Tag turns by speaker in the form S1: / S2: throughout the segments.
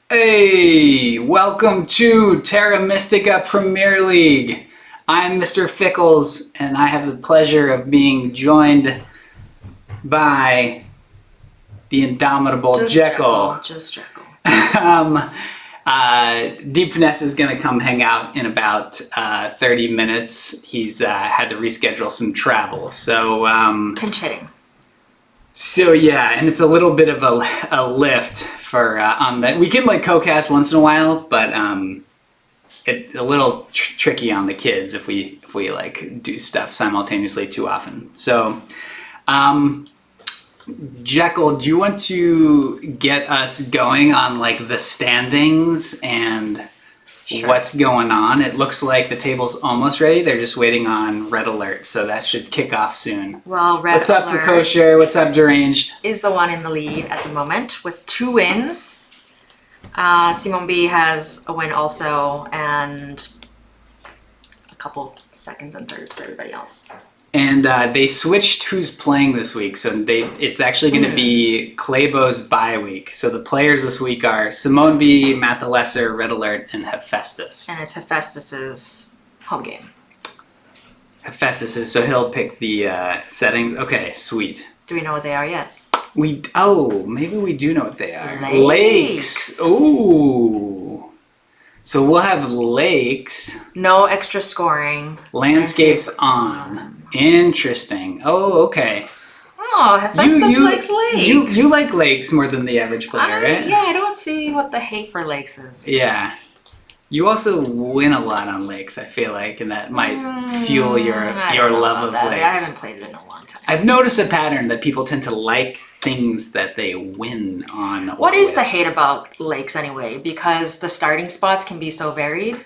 S1: Hey, welcome to Terra Mystica Premier League. I'm Mr. Fickles, and I have the pleasure of being joined by the indomitable Jekyll.
S2: Just Jekyll.
S1: DeepFinesse is going to come hang out in about 30 minutes. He's had to reschedule some travel, so...
S2: Pinch-hitting.
S1: So yeah, and it's a little bit of a lift for on that. We can like co-cast once in a while, but it's a little tricky on the kids if we like do stuff simultaneously too often. So, Jekyll, do you want to get us going on like the standings and what's going on? It looks like the table's almost ready. They're just waiting on RedAlert, so that should kick off soon.
S2: Well, RedAlert.
S1: What's up for Kosher? What's up, Deranged?
S2: Is the one in the lead at the moment with 2 wins. Simonbe has a win also, and a couple seconds and thirds for everybody else. And
S1: they switched who's playing this week, so it's actually going to be Claybo's bye week. So the players this week are Simonbe, Matt the Lesser, RedAlert, and Hefaistos.
S2: And it's Hefaistos' home game.
S1: Hefaistos, so he'll pick the settings. Okay, sweet.
S2: Do we know what they are yet?
S1: Maybe we do know what they are.
S2: Lakes.
S1: Ooh. So we'll have lakes.
S2: No extra scoring.
S1: Landscapes on. Interesting. Oh, okay.
S2: Oh, Hefaistos likes lakes.
S1: You like lakes more than the average player, right?
S2: Yeah, I don't see what the hate for lakes is.
S1: Yeah. You also win a lot on lakes, I feel like, and that might fuel your love of lakes.
S2: I haven't played it in a long time.
S1: I've noticed a pattern that people tend to like things that they win on.
S2: What is the hate about lakes anyway? Because the starting spots can be so varied?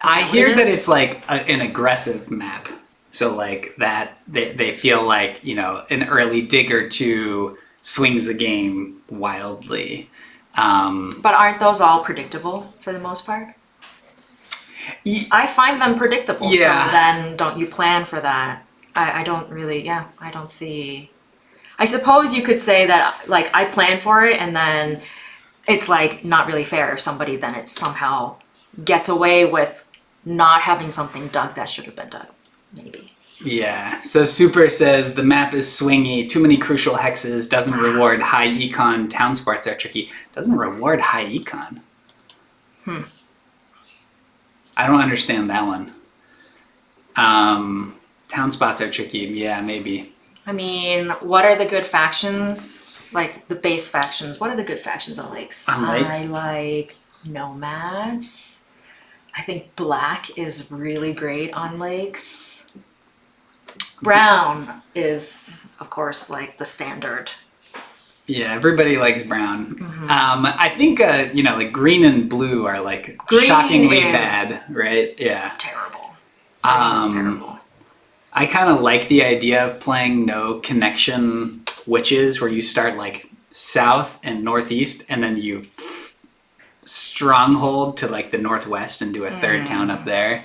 S1: I hear that it's like an aggressive map. So like that they feel like, you know, an early dig or two swings the game wildly.
S2: But aren't those all predictable for the most part? I find them predictable.
S1: Yeah.
S2: So then don't you plan for that? I don't really, I don't see. I suppose you could say that like I plan for it and then it's like not really fair if somebody then it somehow gets away with not having something dug that should have been dug, maybe.
S1: Yeah, so Super says the map is swingy, too many crucial hexes, doesn't reward high econ, town spots are tricky. Doesn't reward high econ. I don't understand that one. Town spots are tricky, yeah, maybe.
S2: I mean, what are the good factions? Like the base factions, what are the good factions on lakes?
S1: On lakes?
S2: I like nomads. I think black is really great on lakes. Brown is, of course, like the standard.
S1: Yeah, everybody likes brown. I think, you know, like green and blue are like shockingly bad, right? Yeah.
S2: Terrible. Green is terrible.
S1: I kind of like the idea of playing no connection witches where you start like south and northeast and then you stronghold to like the northwest and do a third town up there.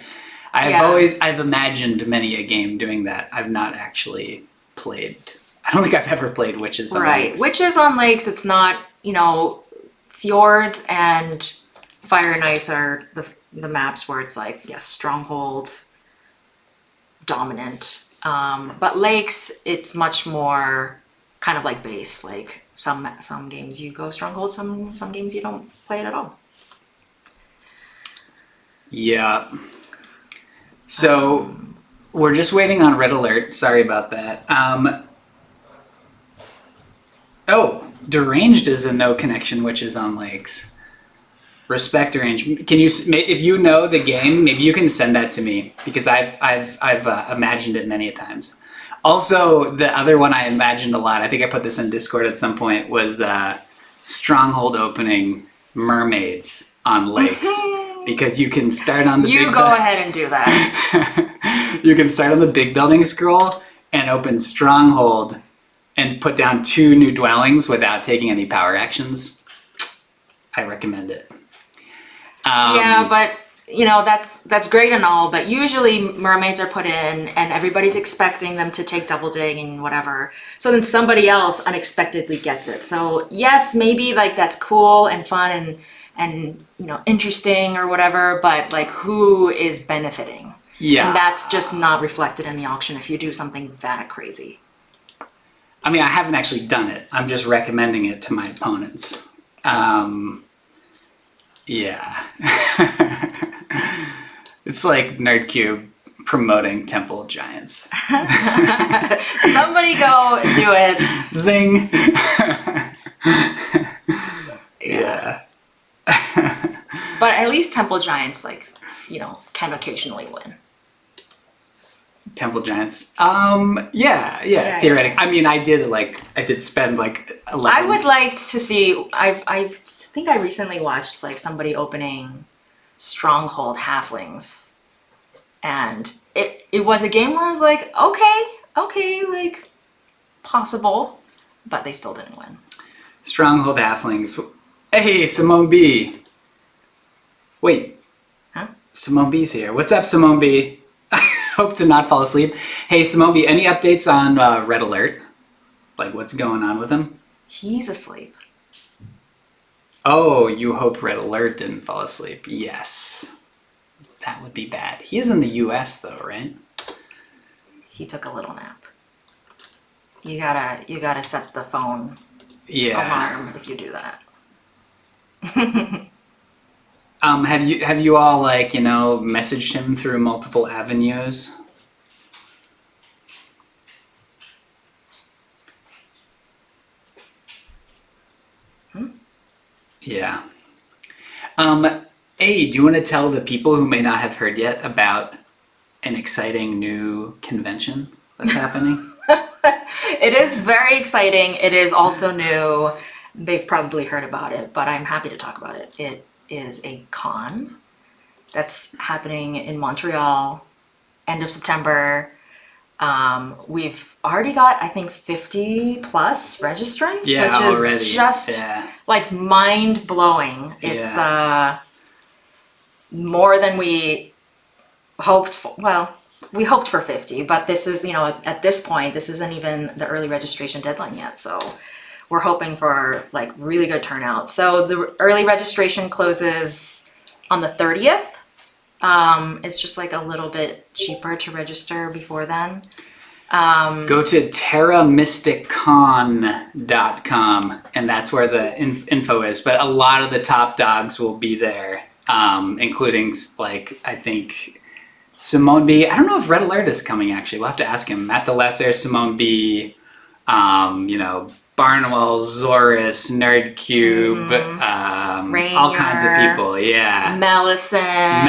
S1: I've imagined many a game doing that. I've not actually played. I don't think I've ever played witches on lakes.
S2: Witches on lakes, it's not, you know, fjords and fire and ice are the maps where it's like, yes, stronghold, dominant. But lakes, it's much more kind of like base. Like some games you go stronghold, some games you don't play it at all.
S1: Yeah. So we're just waiting on RedAlert. Sorry about that. Oh, Deranged is a no connection witches on lakes. Respect Deranged. Can you, if you know the game, maybe you can send that to me because I've imagined it many a times. Also, the other one I imagined a lot, I think I put this in Discord at some point, was Stronghold opening mermaids on lakes. because you can start on the
S2: You go ahead and do that.
S1: You can start on the big building scroll and open Stronghold and put down 2 new dwellings without taking any power actions. I recommend it.
S2: Yeah, but you know, that's great and all, but usually mermaids are put in and everybody's expecting them to take double dig and whatever. So then somebody else unexpectedly gets it. So yes, maybe like that's cool and fun and you know, interesting or whatever, but like who is benefiting?
S1: Yeah.
S2: And that's just not reflected in the auction if you do something that crazy.
S1: I mean, I haven't actually done it. I'm just recommending it to my opponents. Yeah. It's like NerdCube promoting Temple Giants.
S2: Somebody go do it.
S1: Zing! Yeah.
S2: But at least Temple Giants, like, you know, can occasionally win.
S1: Temple Giants. Yeah, theoretically. I mean, I did spend like 11.
S2: I would like to see, I think I recently watched like somebody opening Stronghold Halflings. And it was a game where I was like, okay, like possible, but they still didn't win.
S1: Stronghold Halflings. Hey, Simonbe. Wait.
S2: Huh?
S1: Simonbe's here. What's up, Simonbe? Hope to not fall asleep. Hey, Simonbe, any updates on RedAlert? Like, what's going on with him?
S2: He's asleep.
S1: Oh, you hope RedAlert didn't fall asleep. Yes. That would be bad. He is in the US though, right?
S2: He took a little nap. You gotta set the phone alarm if you do that.
S1: Have you all like, you know, messaged him through multiple avenues? Yeah. Hey, do you want to tell the people who may not have heard yet about an exciting new convention that's happening?
S2: It is very exciting. It is also new. They've probably heard about it, but I'm happy to talk about it. It is a con that's happening in Montreal, end of September. We've already got, I think, 50 plus registrants, which is
S1: already.
S2: just like mind blowing. It's more than we hoped for. Well, we hoped for 50, but this is, you know, at this point, this isn't even the early registration deadline yet. So we're hoping for like really good turnout. So the early registration closes on the 30th. It's just like a little bit cheaper to register before then.
S1: Go to terramysticcon.com and that's where the info is. But a lot of the top dogs will be there, including like, I think Simonbe. I don't know if RedAlert is coming actually. We'll have to ask him. Matt the Lesser, Simonbe, you know, Barnwell, Zorus, NerdCube, all kinds of people. Yeah.
S2: Mellison.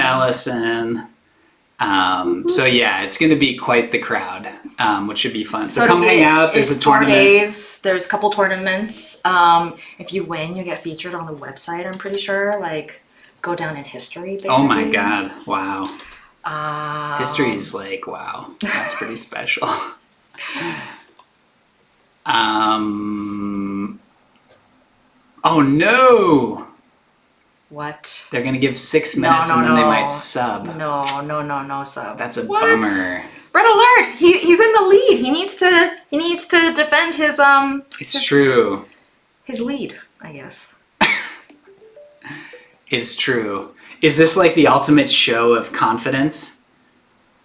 S1: So yeah, it's going to be quite the crowd, which should be fun. So come hang out. There's a tournament.
S2: 4 days. There's a couple tournaments. If you win, you get featured on the website. I'm pretty sure. Like, go down in history. Basically. Oh
S1: my god! Wow. History is like wow. That's pretty special. Oh no!
S2: What?
S1: They're gonna give 6 minutes and then they might sub.
S2: No sub.
S1: That's a bummer.
S2: RedAlert! He's in the lead. He needs to defend his
S1: It's true.
S2: His lead, I guess.
S1: It's true. Is this like the ultimate show of confidence?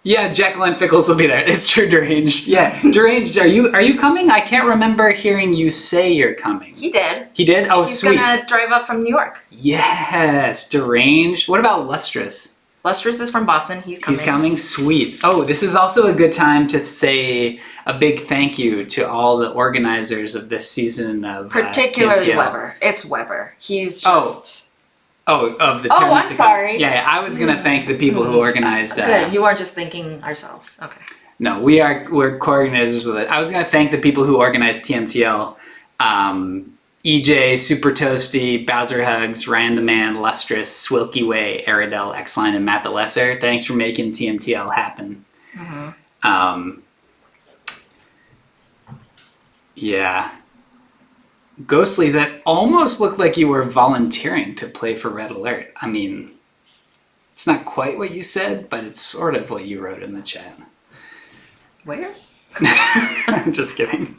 S1: Yeah, Jacqueline Fickles will be there. It's true, Deranged. Yeah, Deranged, are you coming? I can't remember hearing you say you're coming.
S2: He did.
S1: He did? Oh,
S2: He's
S1: sweet.
S2: He's gonna drive up from New York.
S1: Yes, Deranged. What about Lustrous?
S2: Lustrous is from Boston. He's coming.
S1: He's coming? Sweet. Oh, this is also a good time to say a big thank you to all the organizers of this season of
S2: particularly
S1: TMTL.
S2: Weber. It's Weber. He's just...
S1: of the Terra
S2: I'm
S1: Mystica.
S2: sorry.
S1: Yeah, I was going to thank the people who organized...
S2: Good, you weren't just thinking ourselves. Okay.
S1: No, we're co-organizers with it. I was going to thank the people who organized TMTL EJ, Super Toasty, Bowser Hugs, Ryan the Man, Lustrous, Swilky Way, Aridel, X-Line, and Matt the Lesser. Thanks for making TMTL happen. Yeah. Ghostly, that almost looked like you were volunteering to play for Red Alert. I mean, it's not quite what you said, but it's sort of what you wrote in the chat.
S2: Where?
S1: I'm just kidding.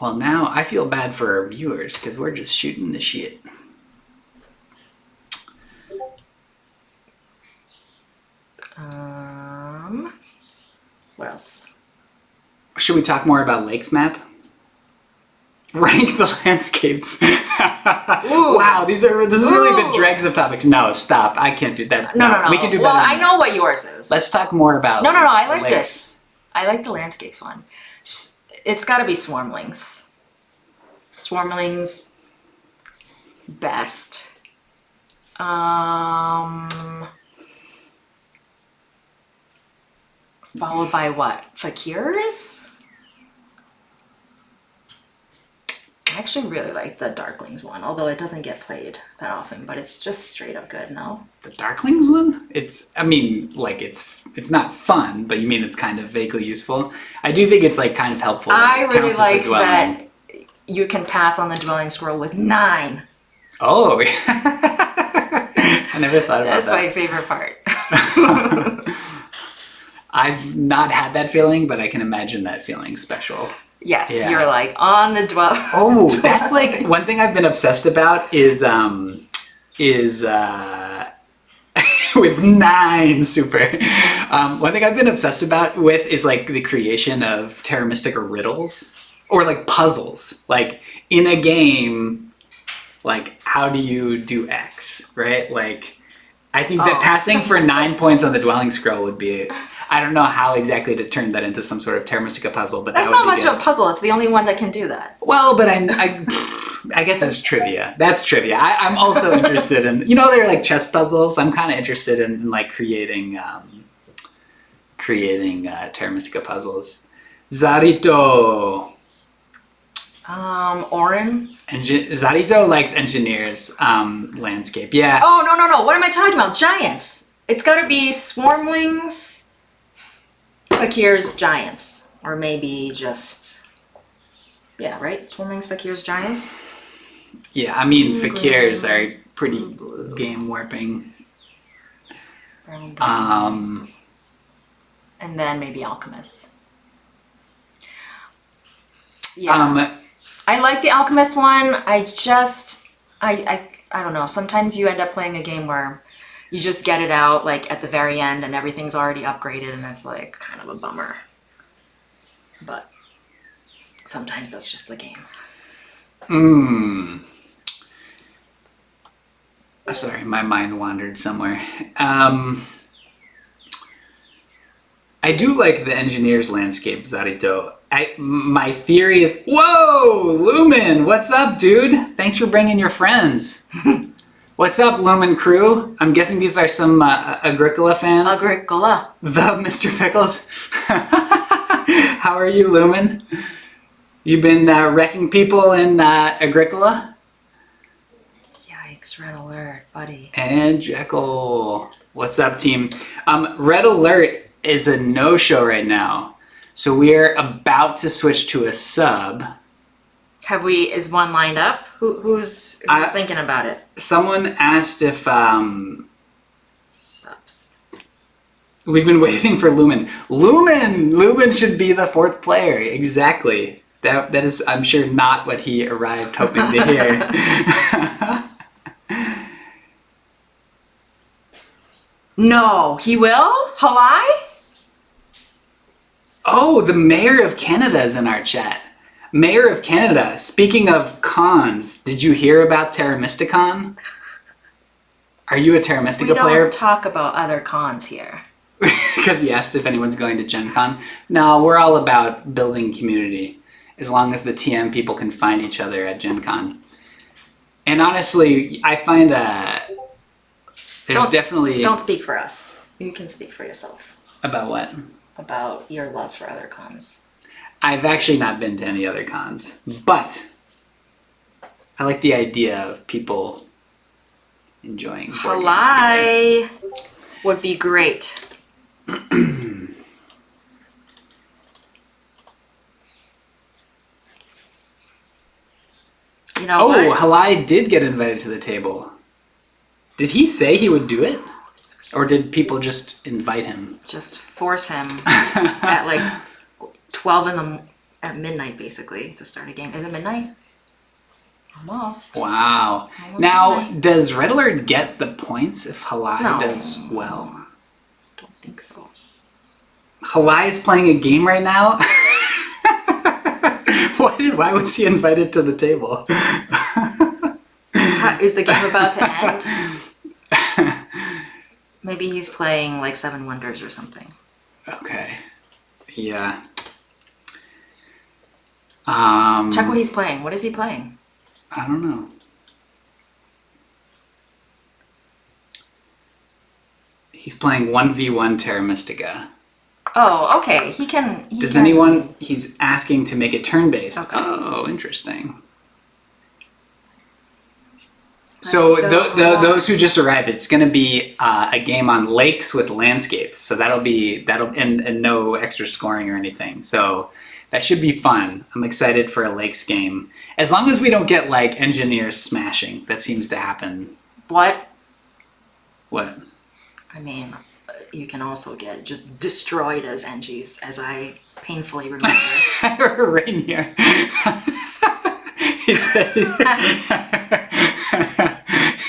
S1: Well, now I feel bad for our viewers because we're just shooting the shit.
S2: What else?
S1: Should we talk more about Lakes Map? Rank the landscapes. Wow, this is really the dregs of topics. No, stop. I can't do that.
S2: No.
S1: We can do better.
S2: Well, I know what yours is.
S1: Let's talk more about.
S2: No. I like
S1: lakes.
S2: this. I like the landscapes one. It's got to be Swarmlings. Swarmlings, best. Followed by what? Fakirs? I actually really like the Darklings one, although it doesn't get played that often, but it's just straight up good, no?
S1: The Darklings one? It's not fun, but you mean it's kind of vaguely useful. I do think it's like kind of helpful.
S2: I
S1: It
S2: really
S1: counts as a
S2: like
S1: dwelling.
S2: that you can pass on the dwelling scroll with 9.
S1: Oh, I never thought about
S2: That's
S1: that.
S2: my favorite part.
S1: I've not had that feeling, but I can imagine that feeling special.
S2: Yes,
S1: Yeah.
S2: you're like on the dwelling.
S1: Oh, that's like one thing I've been obsessed about is with 9 super. One thing I've been obsessed with is like the creation of Terra Mystica riddles or like puzzles. Like in a game, like how do you do X, right? Like I think that passing for 9 points on the dwelling scroll would be. I don't know how exactly to turn that into some sort of Terra Mystica puzzle, but
S2: That's
S1: that would
S2: not
S1: be
S2: much
S1: good.
S2: of a puzzle. It's the only one that can do that.
S1: Well, but I guess it's trivia. That's trivia. I'm also interested in, they're like chess puzzles. I'm kind of interested in like creating Terra Mystica puzzles. Zarito.
S2: Orin.
S1: Zarito likes engineers landscape. Yeah.
S2: Oh, no. What am I talking about? Giants. It's got to be Swarmlings, Fakirs, Giants. Or maybe just... Yeah, right? Swarmlings, Fakirs, Giants?
S1: Yeah, I mean, Fakirs are pretty game warping.
S2: And then maybe Alchemists. Yeah. I like the Alchemist one. I don't know. Sometimes you end up playing a game where you just get it out like at the very end and everything's already upgraded and it's like kind of a bummer. But sometimes that's just the game.
S1: Sorry, my mind wandered somewhere. I do like the engineer's landscape, Zarito. My theory is, whoa, Lumen, what's up, dude? Thanks for bringing your friends. What's up, Lumen crew? I'm guessing these are some Agricola fans.
S2: Agricola.
S1: The Mr. Pickles. How are you, Lumen? You've been wrecking people in Agricola?
S2: Yikes, Red Alert, buddy.
S1: And Jekyll. What's up, team? Red Alert is a no-show right now. So we're about to switch to a sub.
S2: Is one lined up? Who's thinking about it?
S1: Someone asked if
S2: Subs.
S1: we've been waiting for Lumen. Lumen should be the 4th player. Exactly. That is, I'm sure, not what he arrived hoping to hear.
S2: No, he will? Haligh?
S1: Oh, the Mayor of Canada is in our chat. Mayor of Canada, speaking of cons, did you hear about Terra Mysticon? Are you a Terra Mystica
S2: We
S1: player?
S2: don't talk about other cons here.
S1: Because he asked if anyone's going to Gen Con. No, we're all about building community, as long as the TM people can find each other at Gen Con. And honestly, I find that definitely...
S2: Don't speak for us. You can speak for yourself.
S1: About what?
S2: About your love for other cons.
S1: I've actually not been to any other cons, but I like the idea of people enjoying board games together.
S2: Haligh would be great. You know
S1: Oh,
S2: what?
S1: Haligh did get invited to the table. Did he say he would do it? Or did people just invite him?
S2: Just force him at like 12 at midnight, basically, to start a game. Is it midnight? Almost.
S1: Wow.
S2: Almost
S1: Now,
S2: midnight.
S1: does RedAlert get the points if Haligh
S2: No.
S1: does well?
S2: I don't think so.
S1: Haligh is playing a game right now? Why was he invited to the table?
S2: Is the game about to end? Maybe he's playing like Seven Wonders or something.
S1: Okay. Yeah.
S2: Check what he's playing. What is he playing?
S1: I don't know. He's playing 1v1 Terra Mystica.
S2: Oh, okay. He can.
S1: He's asking to make it turn-based.
S2: Okay.
S1: Oh, interesting.
S2: Let's
S1: So
S2: go.
S1: those who just arrived, it's going to be a game on lakes with landscapes. So that'll and no extra scoring or anything. So that should be fun. I'm excited for a lakes game. As long as we don't get like engineers smashing. That seems to happen.
S2: What?
S1: What?
S2: I mean, you can also get just destroyed as Engis, as I painfully remember.
S1: Rainier. He's a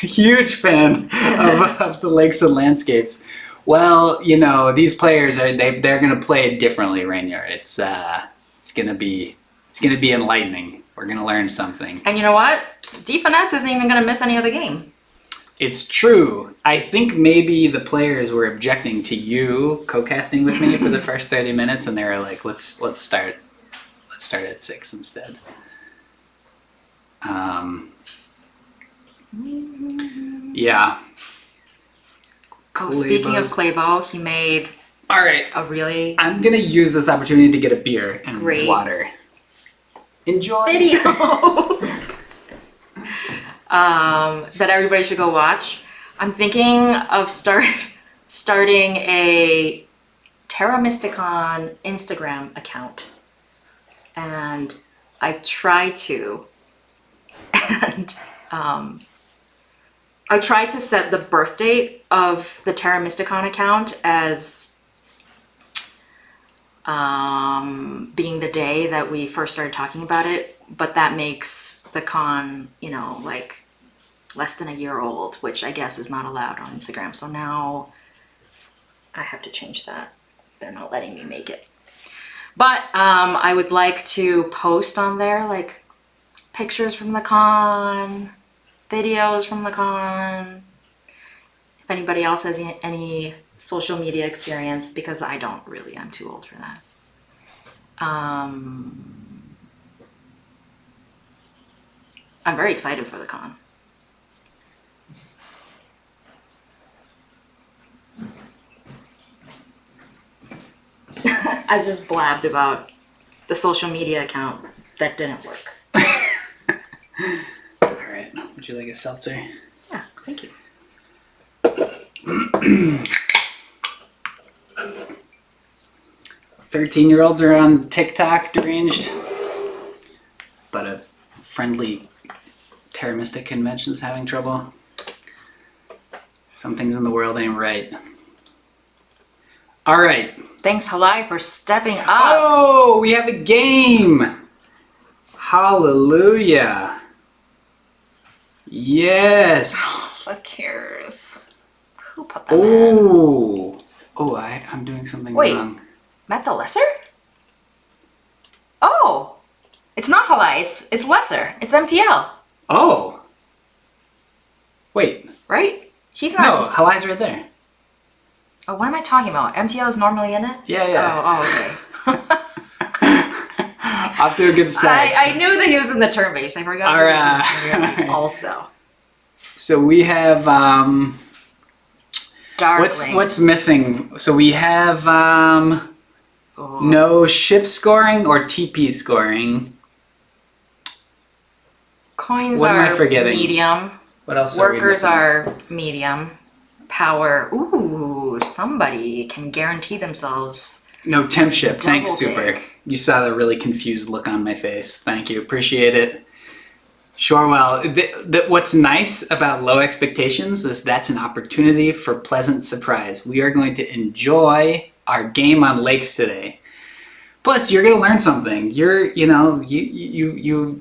S1: huge fan of the lakes and landscapes. Well, you know, these players they're going to play it differently, Rainier. It's going to be enlightening. We're going to learn something.
S2: And you know what? DeepFinesse isn't even going to miss any of the game.
S1: It's true. I think maybe the players were objecting to you co-casting with me for the first 30 minutes, and they were like, "Let's start at 6 instead." Yeah.
S2: Oh, speaking of
S1: Claybos.
S2: Claybo, he made
S1: All right.
S2: a really
S1: I'm gonna use this opportunity to get a beer and
S2: Great.
S1: water. Enjoy.
S2: video that everybody should go watch. I'm thinking of starting a Terra Mysticon Instagram account, and I try to set the birth date of the Terra Mysticon account as being the day that we first started talking about it, but that makes the con, you know, like less than a year old, which I guess is not allowed on Instagram. So now I have to change that. They're not letting me make it. But I would like to post on there like pictures from the con, videos from the con. If anybody else has any social media experience, because I don't really, I'm too old for that. I'm very excited for the con. I just blabbed about the social media account that didn't work.
S1: All right. Would you like a seltzer?
S2: Yeah, thank you.
S1: 13-year-olds are on TikTok deranged, but a friendly Terra Mystic convention's having trouble. Some things in the world ain't right. All right.
S2: Thanks, Haligh, for stepping up.
S1: Oh, we have a game. Hallelujah. Yes.
S2: What cares? Who put that in?
S1: Oh. Oh, I'm doing something
S2: Wait.
S1: wrong.
S2: Matt the Lesser? Oh, it's not Haligh. It's Lesser. It's MTL,
S1: Oh. Wait.
S2: right? He's
S1: No,
S2: not.
S1: Haligh's right there.
S2: Oh, what am I talking about? MTL is normally in it.
S1: Yeah, yeah.
S2: Oh, okay.
S1: Off to a good start.
S2: I knew that he was in the turn base. I forgot.
S1: All
S2: he was
S1: right.
S2: in the turn base also.
S1: So we have
S2: Darklings.
S1: what's missing? So we have
S2: Oh.
S1: No ship scoring or TP scoring.
S2: Coins
S1: What am I
S2: are
S1: forgetting?
S2: medium.
S1: What else
S2: Workers
S1: are we
S2: are medium. Power. Ooh, somebody can guarantee themselves.
S1: missing? No temp ship. Thanks,
S2: Double
S1: Super.
S2: dig.
S1: You saw the really confused look on my face. Thank you. Appreciate it. Sure. Well, what's nice about low expectations is that's an opportunity for pleasant surprise. We are going to enjoy our game on lakes today. Plus, you're going to learn something. You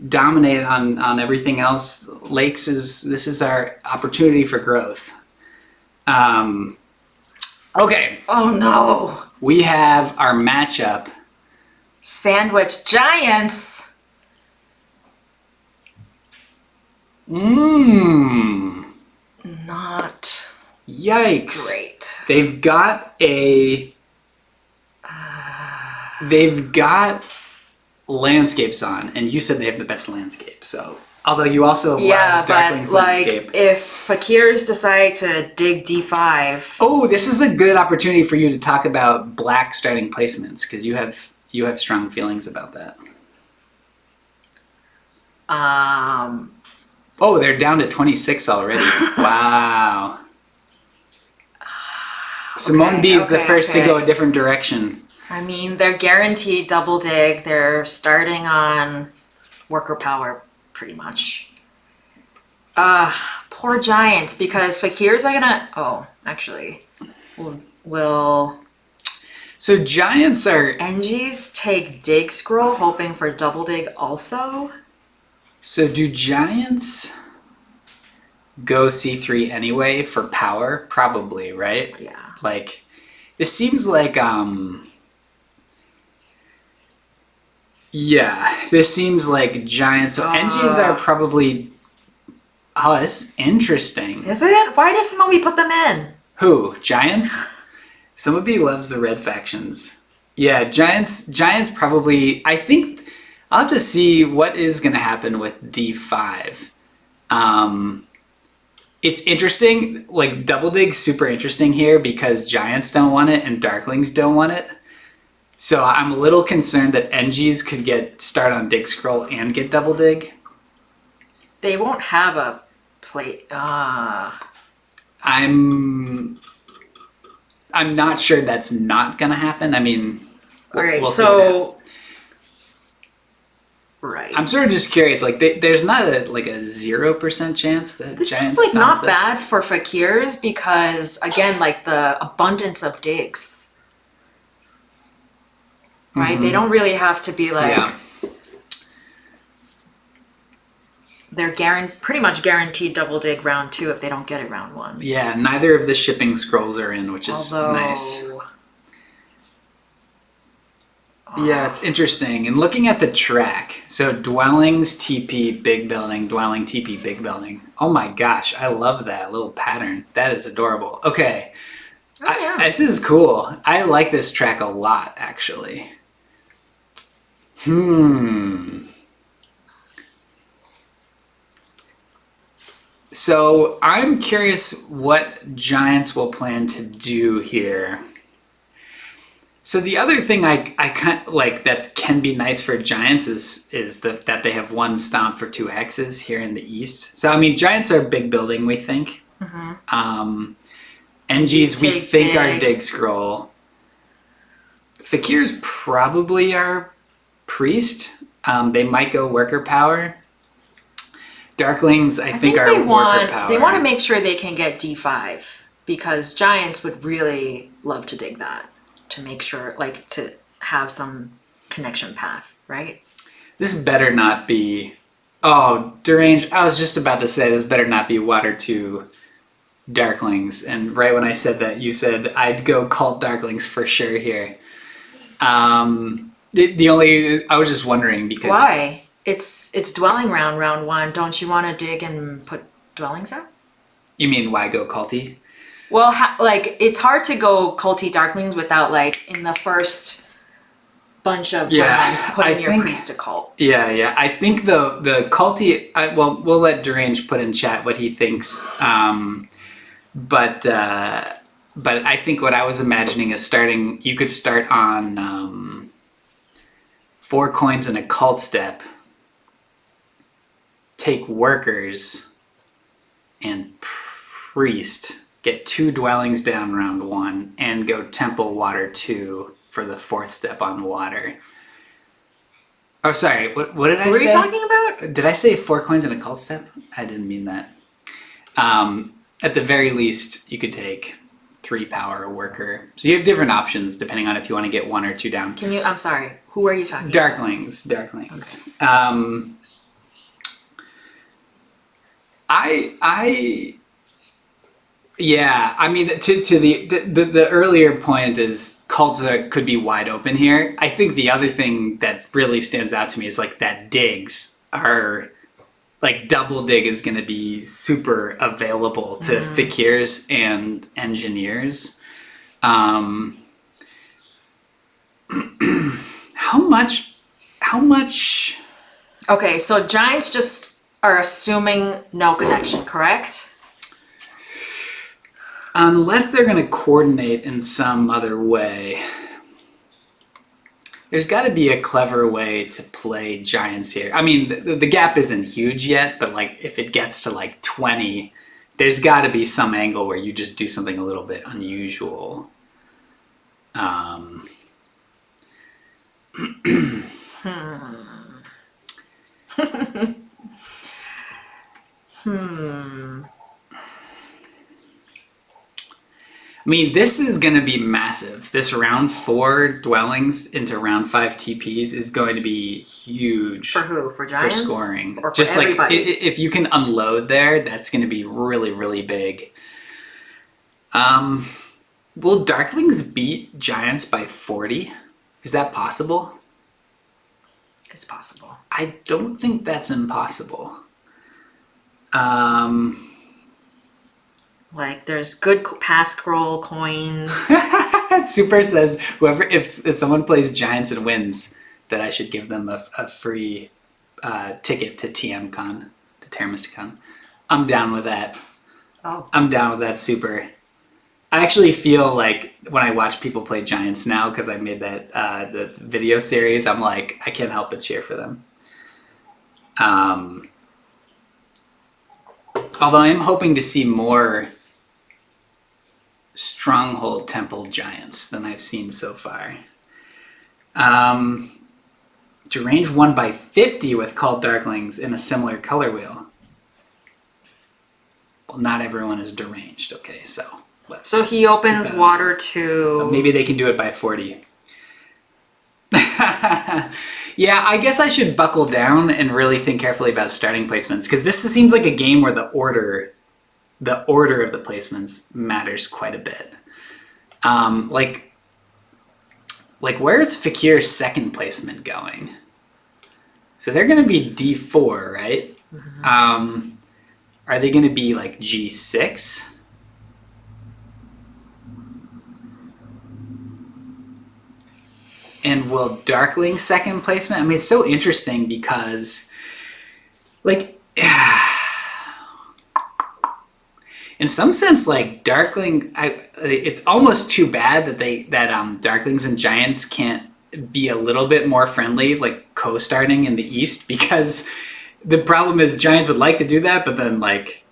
S1: dominate on everything else. This is our opportunity for growth. Okay.
S2: Oh no.
S1: We have our matchup.
S2: Sandwich giants. Not
S1: Yikes.
S2: great.
S1: They've got landscapes on, and you said they have the best landscape. So, although you also love Darkling's landscape.
S2: If Fakirs decide to dig D5.
S1: Oh, this is a good opportunity for you to talk about black starting placements because you have strong feelings about that. Oh, they're down to 26 already. Wow. Simonbe is the first to go a different direction.
S2: I mean, they're guaranteed double dig. They're starting on worker power, pretty much. Poor giants, because Fakirs are gonna... Oh, actually. Will...
S1: So giants are...
S2: NGs take dig scroll, hoping for double dig also?
S1: So do giants go C3 anyway for power? Probably, right?
S2: Yeah.
S1: Like, this seems like, yeah, this seems like giants. So NGs are probably, oh, this is interesting.
S2: Is it? Why does Simonbe put them in?
S1: Who? Giants? Simonbe loves the red factions. Yeah, giants probably, I think, I'll have to see what is going to happen with D5. It's interesting, like double dig's super interesting here because giants don't want it and darklings don't want it. So I'm a little concerned that NGs could start on dig scroll and get double dig.
S2: They won't have a plate.
S1: I'm not sure that's not going to happen. I mean,
S2: Alright,
S1: we'll
S2: so... Right.
S1: I'm sort of just curious, like there's not a 0% chance that
S2: this
S1: giants
S2: seems like
S1: stop
S2: not
S1: this.
S2: bad for Fakirs because, again, like the abundance of digs. Right?
S1: Mm-hmm.
S2: They don't really have to be like...
S1: Yeah.
S2: They're pretty much guaranteed double dig round 2 if they don't get it round 1.
S1: Yeah, neither of the shipping scrolls are in, which is nice. Yeah, it's interesting. And looking at the track, so dwellings, TP, big building, dwelling, TP, big building. Oh my gosh, I love that little pattern. That is adorable. Okay.
S2: Oh, yeah.
S1: This is cool. I like this track a lot, actually. So I'm curious what giants will plan to do here. So the other thing I kind of like that can be nice for giants is that they have one stomp for 2 hexes here in the east. So I mean, giants are big building, we think.
S2: Mm-hmm.
S1: NGs we think are dig scroll. Fakirs probably are priest. They might go worker power. Darklings I think are worker power.
S2: They want to make sure they can get D5 because giants would really love to dig that. To make sure, like, to have some connection path, right?
S1: This better not be... Oh, deranged. I was just about to say this better not be water 2 darklings. And right when I said that, you said I'd go cult darklings for sure here. I was just wondering because...
S2: Why? It's dwelling round 1. Don't you want to dig and put dwellings out?
S1: You mean why go culty?
S2: Well, it's hard to go culty darklings without, like, in the first bunch of rounds, putting your priest to cult.
S1: Yeah. I think the culty... we'll let Derange put in chat what he thinks. But But I think what I was imagining is you could start on 4 coins in a cult step, take workers, and priest, get 2 dwellings down round 1, and go temple water 2 for the 4th step on water. Oh, sorry, what did I say?
S2: What were you talking about?
S1: Did I say 4 coins in a cult step? I didn't mean that. At the very least, you could take 3 power a worker. So you have different options depending on if you want to get 1 or 2 down.
S2: I'm sorry, who are you talking about?
S1: Darklings.
S2: Okay.
S1: Yeah, I mean, to the earlier point is cults could be wide open here. I think the other thing that really stands out to me is like that digs are, like double dig is going to be super available to fakirs and engineers. How much?
S2: Okay, so giants just are assuming no connection, correct?
S1: Unless they're going to coordinate in some other way. There's got to be a clever way to play giants here. I mean, the gap isn't huge yet, but like if it gets to like 20, there's got to be some angle where you just do something a little bit unusual. I mean, this is going to be massive. This round 4 dwellings into round 5 TPs is going to be huge.
S2: For who? For giants?
S1: For scoring.
S2: Or for
S1: just
S2: everybody?
S1: Like if you can unload there, that's going to be really, really big. Will Darklings beat giants by 40? Is that possible?
S2: It's possible.
S1: I don't think that's impossible.
S2: Like there's good pass scroll coins.
S1: Super says if someone plays giants and wins, that I should give them a free ticket to TMCon, to Terra Mystica. I'm down with that.
S2: Oh.
S1: I'm down with that, Super. I actually feel like when I watch people play giants now, because I made that the video series, I'm like, I can't help but cheer for them. Although I am hoping to see more Stronghold Temple giants than I've seen so far. Deranged won by 50 with Cult Darklings in a similar color wheel. Well, not everyone is deranged. Okay, so let's.
S2: So he opens water to.
S1: Maybe they can do it by 40. Yeah, I guess I should buckle down and really think carefully about starting placements, because this seems like a game where the order of the placements matters quite a bit. Like where's Fakir's second placement going? So they're going to be D4, right? Mm-hmm. Are they going to be like G6? And will Darkling second placement? I mean, it's so interesting because, like, in some sense, like Darkling, it's almost too bad that Darklings and Giants can't be a little bit more friendly, like co-starting in the East, because the problem is Giants would like to do that, but then like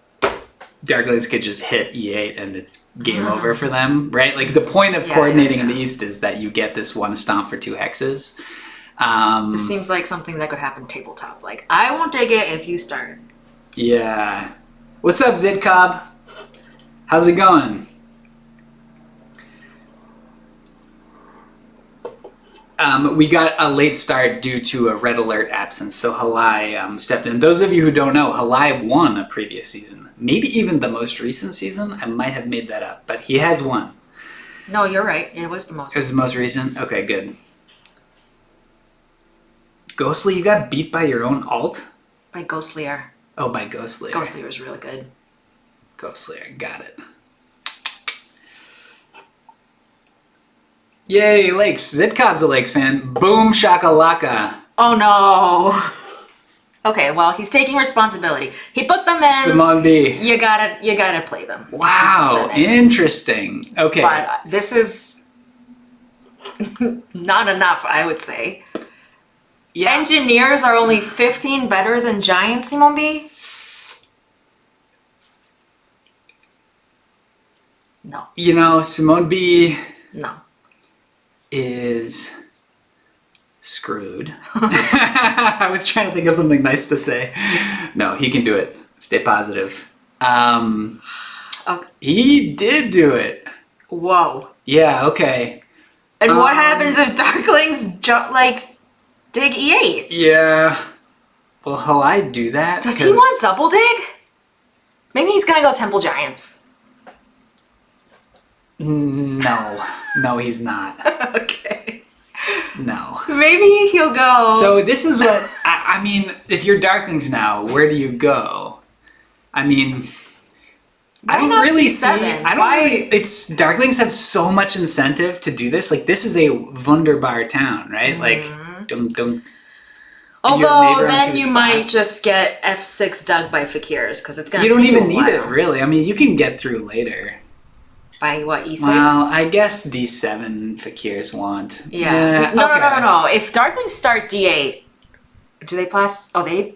S1: Darklings could just hit E8 and it's game over for them, right? Like the point of coordinating in the East is that you get this one stomp for 2 hexes.
S2: This seems like something that could happen tabletop. Like, I won't take it if you start.
S1: Yeah. What's up, Zidcob? How's it going? We got a late start due to a RedAlert absence, so Haligh stepped in. Those of you who don't know, Haligh won a previous season. Maybe even the most recent season. I might have made that up, but he has won.
S2: No, you're right. It was the most.
S1: It was the most recent? Okay, good. Ghostly, you got beat by your own alt?
S2: By Ghostlier.
S1: Oh, by Ghostlier.
S2: Ghostlier was really good.
S1: Ghostlier, got it. Yay, Lakes. Zitcob's a Lakes fan. Boom shakalaka.
S2: Oh no. Okay, well, he's taking responsibility. He put them in.
S1: Simonbe.
S2: You gotta play them.
S1: Wow, interesting. Okay.
S2: But this is not enough, I would say.
S1: Yeah.
S2: Engineers are only 15 better than Giants, Simonbe? No.
S1: You know, Simonbe
S2: No.
S1: is screwed. I was trying to think of something nice to say. No, he can do it. Stay positive.
S2: Okay.
S1: He did do it.
S2: Whoa.
S1: Yeah, okay.
S2: And what happens if Darklings dig E8?
S1: Yeah. Well, Haligh do that?
S2: Does he want double dig? Maybe he's gonna go Temple Giants.
S1: No, he's not.
S2: Okay.
S1: No.
S2: Maybe he'll go.
S1: So this is what I mean. If you're Darklings now, where do you go? I mean, I don't
S2: not
S1: really
S2: C7?
S1: see. I don't really. It's Darklings have so much incentive to do this. Like this is a wunderbar town, right? Like, don't.
S2: Although then you might just get F6 dug by Fakirs because it's gonna.
S1: You don't
S2: take
S1: even
S2: a
S1: need it,
S2: while.
S1: really. I mean, you can get through later.
S2: By what, E6?
S1: Well, I guess D7 Fakirs want.
S2: Yeah. No,
S1: okay.
S2: no. If Darklings start D8, do they pass? Oh, they.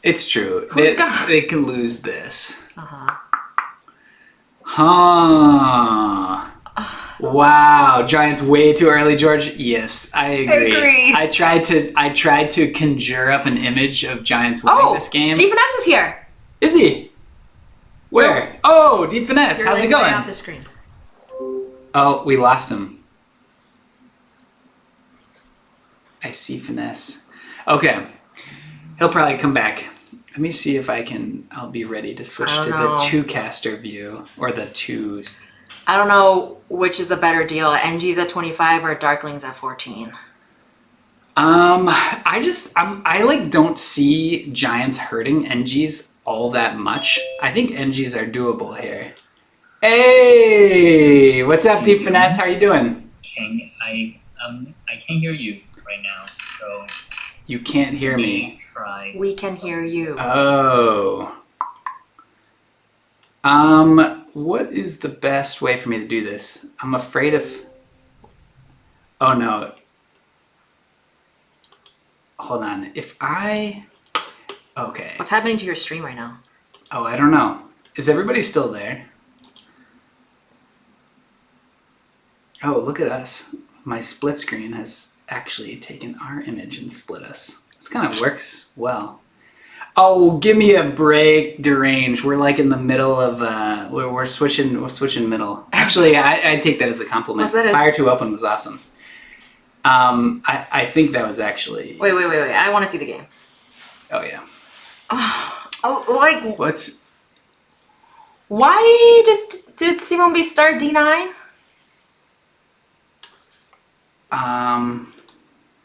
S1: It's true.
S2: Who's gonna-
S1: They can lose this.
S2: Uh-huh.
S1: Huh. Wow, Giants way too early, George. Yes, I agree. I tried to conjure up an image of Giants winning this game.
S2: DeepFinesse is here.
S1: Is he? Where? Oh, DeepFinesse.
S2: You're
S1: How's it
S2: way
S1: going?
S2: off the screen.
S1: Oh, we lost him. I see Finesse. Okay. He'll probably come back. Let me see if I'll be ready to switch to the two-caster view, or the two.
S2: I don't know which is a better deal, NG's at 25 or Darklings at 14.
S1: I don't see Giants hurting NGs all that much. I think NGs are doable here. Hey, what's up, DeepFinesse? How are you doing?
S3: I can't hear you right now, so
S1: you can't hear me.
S3: Try.
S2: We can hear you.
S1: Oh. What is the best way for me to do this? I'm afraid of. Oh no. Hold on. Okay.
S2: What's happening to your stream right now?
S1: Oh, I don't know. Is everybody still there? Oh, look at us. My split screen has actually taken our image and split us. This kind of works well. Oh, give me a break, Derange. We're like in the middle of we're switching middle. Actually, I take that as a compliment. Fire 2 Open was awesome. I think that was actually.
S2: Wait. I want to see the game.
S1: Oh yeah.
S2: Why did Simonbe start D9?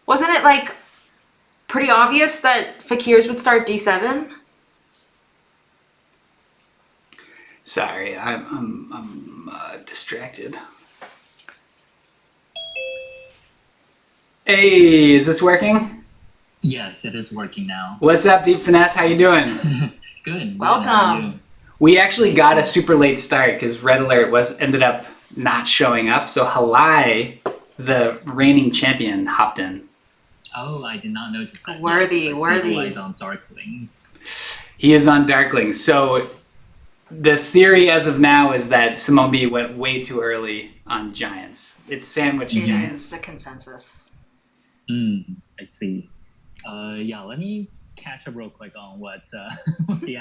S2: Wasn't it like pretty obvious that Fakirs would start D7?
S1: Sorry, I'm distracted. Hey, is this working?
S3: Yes, it is working now.
S1: What's up, DeepFinesse? How you doing?
S3: Good.
S2: Welcome.
S3: How are you?
S1: We actually got a super late start because RedAlert ended up not showing up. So Haligh, the reigning champion, hopped in.
S3: Oh, I did not notice that.
S2: Worthy.
S3: He's on Darklings.
S1: He is on Darklings. So the theory as of now is that Simonbe went way too early on Giants. It's sandwich Giants.
S2: It's the consensus.
S3: I see. Yeah, let me catch up real quick on what the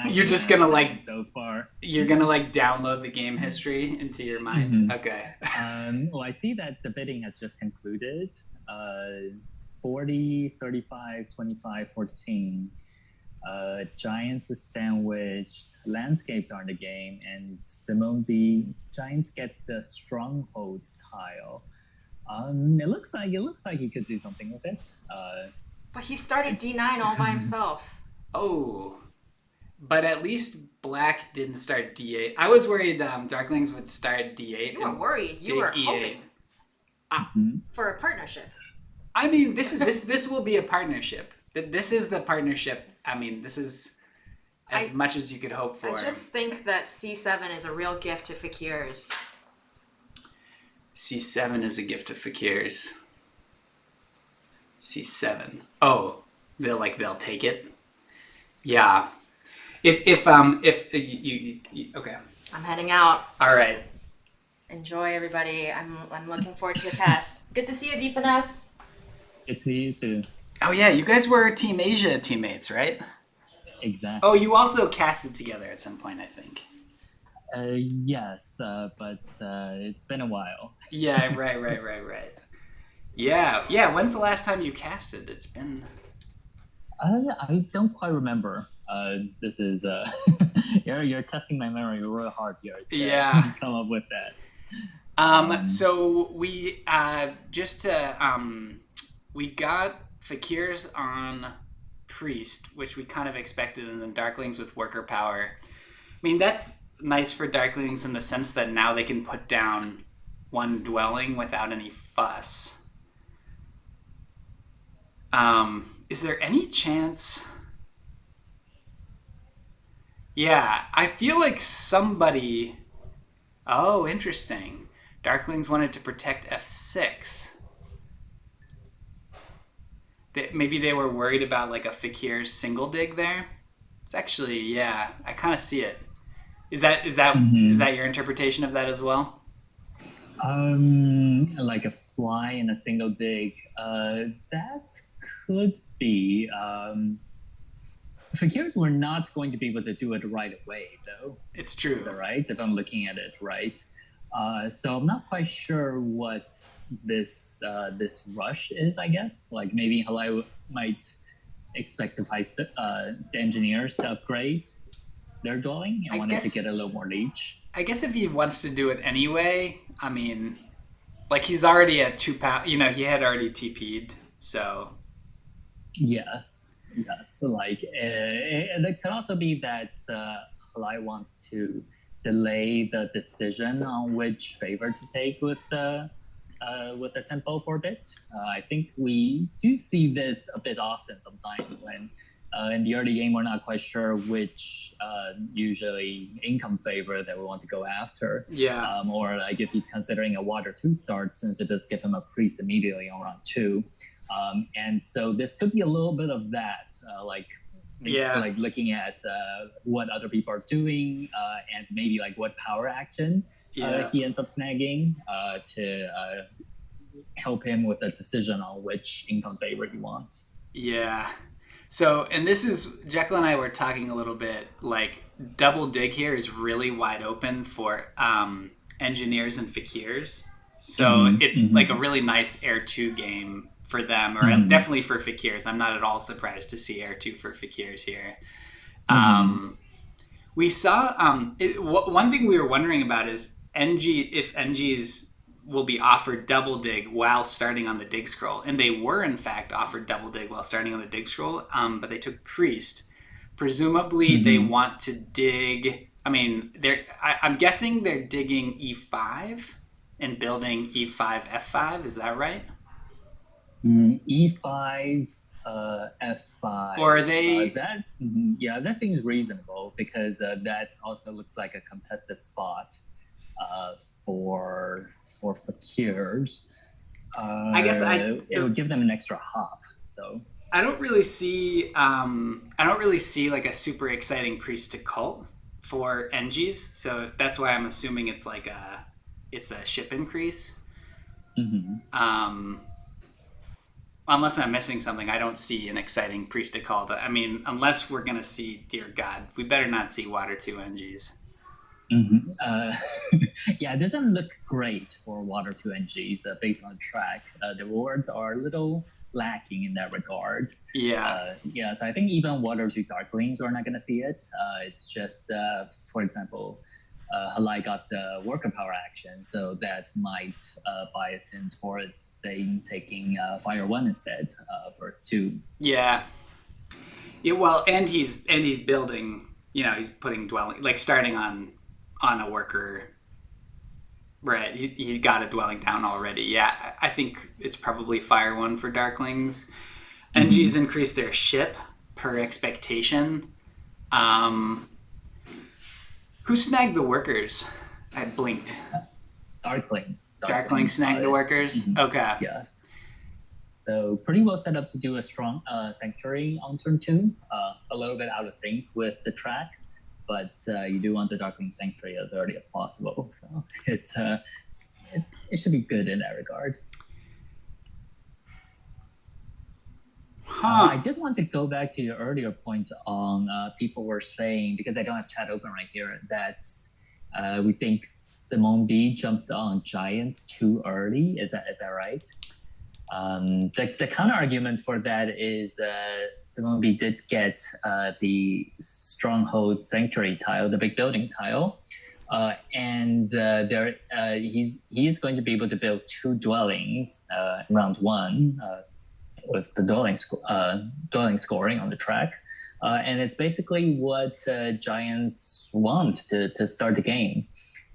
S1: You're just gonna like
S3: so far.
S1: You're gonna like download the game history into your mind. Okay.
S3: Well, I see that the bidding has just concluded. 40, 35, 25, 14. Giants is sandwiched. Landscapes are in the game, and Simonbe Giants get the stronghold tile. It looks like he could do something with it.
S2: But he started D9 all by himself.
S1: Oh, but at least Black didn't start D8. I was worried Darklings would start D8.
S2: You weren't worried. You were
S1: E8.
S2: hoping for a partnership.
S1: I mean, this will be a partnership. This is the partnership. I mean, this is as much as you could hope for.
S2: I just think that C7 is a real gift to fakirs.
S1: C7 is a gift to fakirs. C7. Oh, they'll take it. Yeah. If you okay.
S2: I'm heading out.
S1: All right.
S2: Enjoy, everybody. I'm looking forward to the cast. Good to see you, DeepFinesse.
S3: It's you too.
S1: Oh yeah, you guys were Team Asia teammates, right?
S3: Exactly.
S1: Oh, you also casted together at some point, I think.
S3: Yes, but it's been a while.
S1: Yeah, right. Yeah. When's the last time you casted? It's been.
S3: I don't quite remember. This is you're testing my memory real hard here to come up with that.
S1: So we we got Fakirs on Priest, which we kind of expected, and then Darklings with Worker Power. I mean, that's nice for Darklings in the sense that now they can put down one dwelling without any fuss. Is there any chance? Yeah, I feel like somebody... Oh, interesting. Darklings wanted to protect F6. Maybe they were worried about like a Fakir's single dig there. It's actually, yeah, I kind of see it. Is that your interpretation of that as well?
S3: Like a fly in a single dig. That could be. Fakirs were not going to be able to do it right away, though.
S1: It's true.
S3: Is that right? If I'm looking at it right. So I'm not quite sure what this rush is, I guess. Like maybe Haligh might expect the engineers to upgrade their dwelling and wanted to get a little more leech.
S1: I guess if he wants to do it anyway, I mean, like he's already at 2 pounds, he had already TP'd, so.
S3: Yes. Like, it could also be that Haligh wants to delay the decision on which favor to take with the tempo for a bit. I think we do see this a bit often sometimes when in the early game we're not quite sure which usually income favor that we want to go after.
S1: Yeah.
S3: Or like if he's considering a water 2 start, since it does give him a priest immediately on round 2. And so this could be a little bit of that, like looking at what other people are doing and maybe like what power action he ends up snagging to help him with a decision on which income favor he wants.
S1: Yeah. So, and this is, Jekyll and I were talking a little bit, like double dig here is really wide open for engineers and fakirs. So it's like a really nice Air 2 game for them, or definitely for fakirs. I'm not at all surprised to see Air 2 for fakirs here. We saw, one thing we were wondering about is if NGs will be offered double dig while starting on the dig scroll. And they were, in fact, offered double dig while starting on the dig scroll, but they took priest. Presumably, they want to dig... I mean, I'm guessing they're digging E5 and building E5, F5. Is that right?
S3: E5, F5.
S1: Or are they...
S3: that seems reasonable because that also looks like a contested spot for fakirs.
S1: I guess
S3: it would give them an extra hop. So
S1: I don't really see like a super exciting priest to cult for NGs. So that's why I'm assuming it's like it's a ship increase. Unless I'm missing something, I don't see an exciting priest to cult. I mean, unless we're gonna see, dear God, we better not see water 2 NGs.
S3: Yeah, it doesn't look great for water 2 NGs based on track. The rewards are a little lacking in that regard. So I think even water 2 Darklings are not going to see it. It's just, for example, Haligh got the worker power action, so that might bias him towards taking Fire 1 instead for 2.
S1: Yeah, well, and he's building, he's putting dwelling, like starting on a worker, right? He's got a dwelling down already. Yeah, I think it's probably Fire 1 for Darklings. NG's increased their ship per expectation. Who snagged the workers? I blinked.
S3: Darklings.
S1: Darkling snagged the workers? Okay.
S3: Yes. So pretty well set up to do a strong Sanctuary on turn 2. A little bit out of sync with the track, but you do want the Darkling Sanctuary as early as possible. So it should be good in that regard. I did want to go back to your earlier points on people were saying, because I don't have chat open right here, that we think Simonbe jumped on Giants too early. Is that right? The counter argument for that is Simonbe did get the Stronghold Sanctuary tile, the big building tile, and he's going to be able to build 2 dwellings round 1 with the dwelling scoring on the track. And it's basically what Giants want to start the game.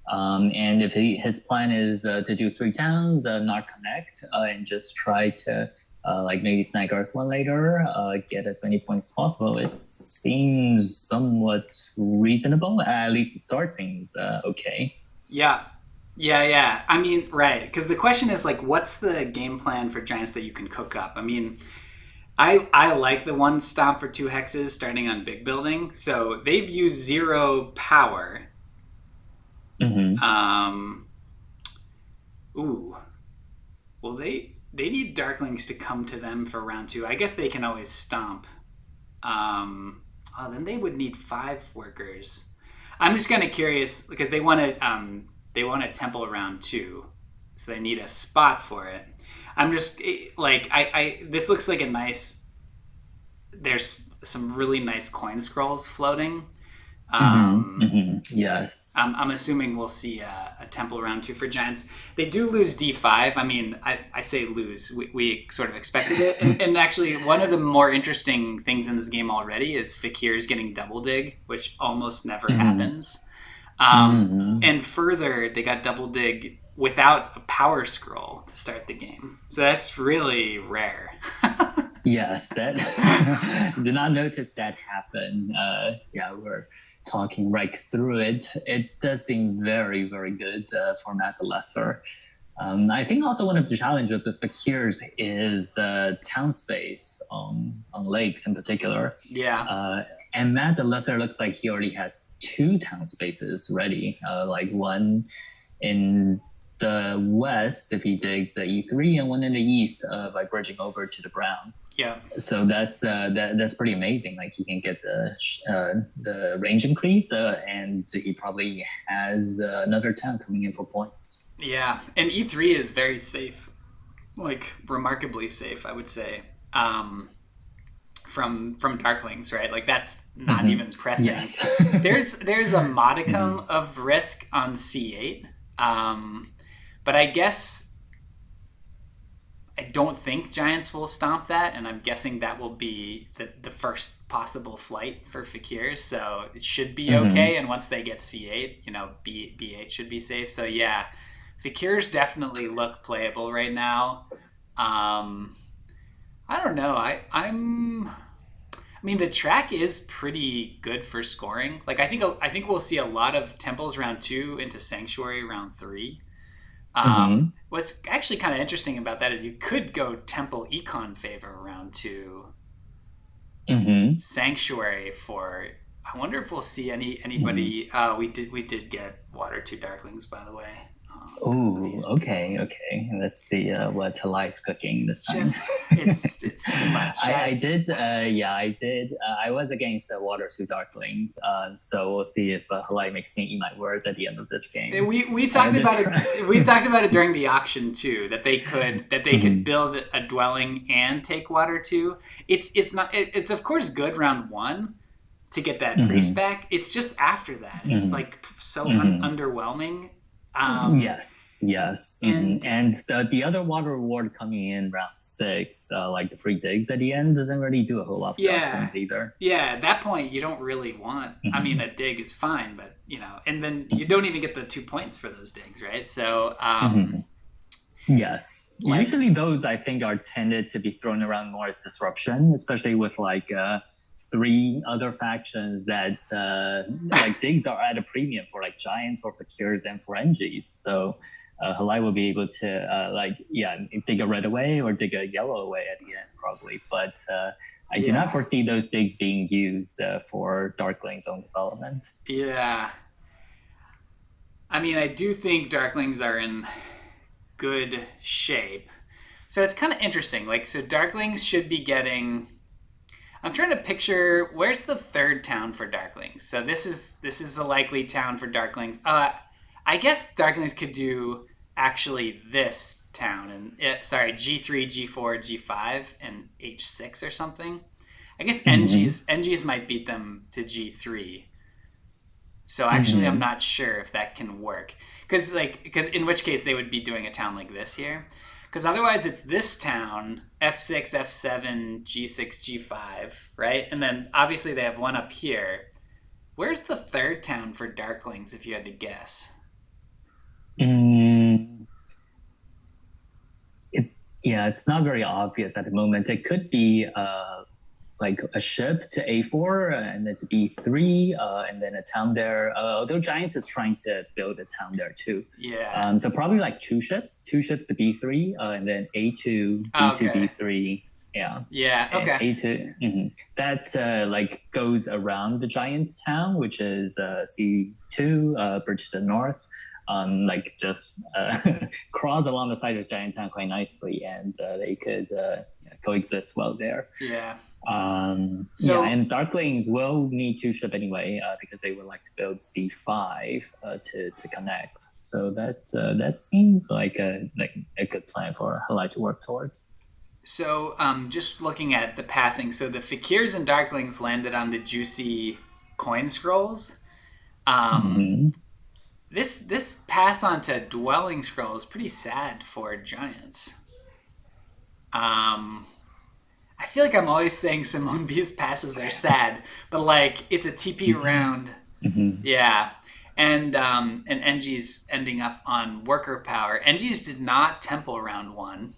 S3: And if his plan is to do 3 towns, not connect, and just try to maybe snag Earth one later, get as many points as possible, it seems somewhat reasonable. At least the start seems okay.
S1: Yeah. I mean, right. Because the question is, like, what's the game plan for Giants that you can cook up? I mean, I like the 1 stomp for 2 hexes starting on big building. So they've used 0 power. Well, they need Darklings to come to them for round 2. I guess they can always stomp. Then they would need 5 workers. I'm just kind of curious because they want a temple round 2, so they need a spot for it. I'm just like this looks like a nice. There's some really nice coin scrolls floating.
S3: Yes.
S1: I'm assuming we'll see a temple round 2 for Giants. They do lose D5. I mean, I say lose. We sort of expected it. And actually, one of the more interesting things in this game already is Fakir's getting double dig, which almost never happens. And further, they got double dig without a power scroll to start the game. So that's really rare.
S3: Yes, that did not notice that happen. We're talking right through it. It does seem very, very good for Matt the Lesser. I think also one of the challenges of Fakirs is town space on lakes in particular.
S1: Yeah.
S3: And Matt the Lesser looks like he already has 2 town spaces ready, like one in the west if he digs E3, and one in the east by bridging over to the brown.
S1: Yeah.
S3: So that's pretty amazing. Like he can get the range increase, and he probably has another town coming in for points.
S1: Yeah, and E3 is very safe, like remarkably safe, I would say. From Darklings, right? Like that's not even pressing.
S3: Yes.
S1: there's a modicum of risk on C8, but I guess. I don't think Giants will stomp that, and I'm guessing that will be the first possible flight for Fakir, so it should be okay. And once they get C8, B8 should be safe. So yeah, Fakirs definitely look playable right now. I don't know. I mean, the track is pretty good for scoring. Like I think we'll see a lot of temples round 2 into Sanctuary round 3. What's actually kind of interesting about that is you could go Temple Econ Favor round 2, Sanctuary for. I wonder if we'll see anybody. We did get Water 2 Darklings, by the way.
S3: Okay. Let's see what Haligh's cooking this time.
S1: It's too much.
S3: I did. I was against the Water 2 Darklings, so we'll see if Haligh makes me eat my words at the end of this game.
S1: We talked about it. We talked about it during the auction too. That they could build a dwelling and take Water 2. It's of course good round 1 to get that priest back. It's just after that. It's like so underwhelming.
S3: Yes. And the other water reward coming in round 6, like the free digs at the end, doesn't really do a whole lot for Darklings either.
S1: Yeah, at that point you don't really want. I mean, a dig is fine, but and then you don't even get the 2 points for those digs, right? So
S3: Yes.
S1: Like,
S3: Usually those I think are tended to be thrown around more as disruption, especially with three other factions that like digs are at a premium for like giants, for fakirs, and for NGs. So Haligh will be able to dig a red away or dig a yellow away at the end probably. But I do not foresee those digs being used for Darkling's own development.
S1: yeah. I mean, I do think Darklings are in good shape. So it's kind of interesting. Like, so Darklings should be getting. I'm trying to picture where's the third town for Darklings. So this is a likely town for Darklings. I guess Darklings could do actually this town and G3, G4, G5, and H6 or something. I guess NGs might beat them to G3. So actually, I'm not sure if that can work because in which case they would be doing a town like this here. Because otherwise, it's this town F6, F7, G6, G5, right? And then obviously they have one up here. Where's the third town for Darklings? If you had to guess.
S3: It's not very obvious at the moment. It could be like a ship to A4 and then to B3 and then a town there. Although Giants is trying to build a town there too.
S1: Yeah.
S3: So probably like two ships to B3 and then A2, B2, B3. Yeah.
S1: Yeah. Okay.
S3: A2. That like goes around the Giants town, which is C2, bridge to the north. Like just cross along the side of Giant Town quite nicely, and they could coexist well there.
S1: Yeah.
S3: And Darklings will need to ship anyway because they would like to build C5 to connect. So that seems like a good plan for Haligh to work towards.
S1: So just looking at the passing, so the Fakirs and Darklings landed on the juicy coin scrolls. This pass on to Dwelling Scroll is pretty sad for Giants. I feel like I'm always saying Simonbe's passes are sad, but like it's a TP round. Yeah. And NG's ending up on worker power. NG's did not temple round one.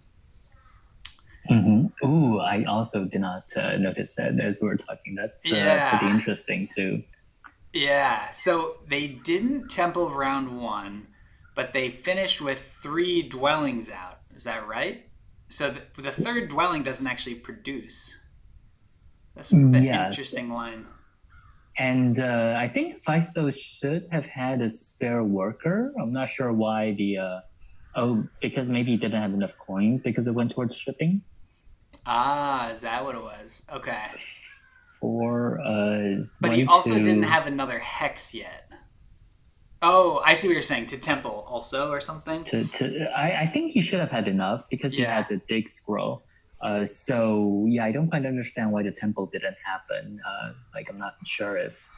S3: Ooh, I also did not notice that as we were talking. That's pretty interesting too.
S1: Yeah, so they didn't temple round one, but they finished with 3 dwellings out. Is that right? So the third dwelling doesn't actually produce. That's an interesting line.
S3: And I think Hefaistos should have had a spare worker. I'm not sure why because maybe he didn't have enough coins because it went towards shipping.
S1: Ah, is that what it was? Okay.
S3: But
S1: he also didn't have another hex yet. Oh, I see what you're saying. To temple also or something?
S3: I think he should have had enough because he had the dig scroll. I don't quite understand why the temple didn't happen. I'm not sure if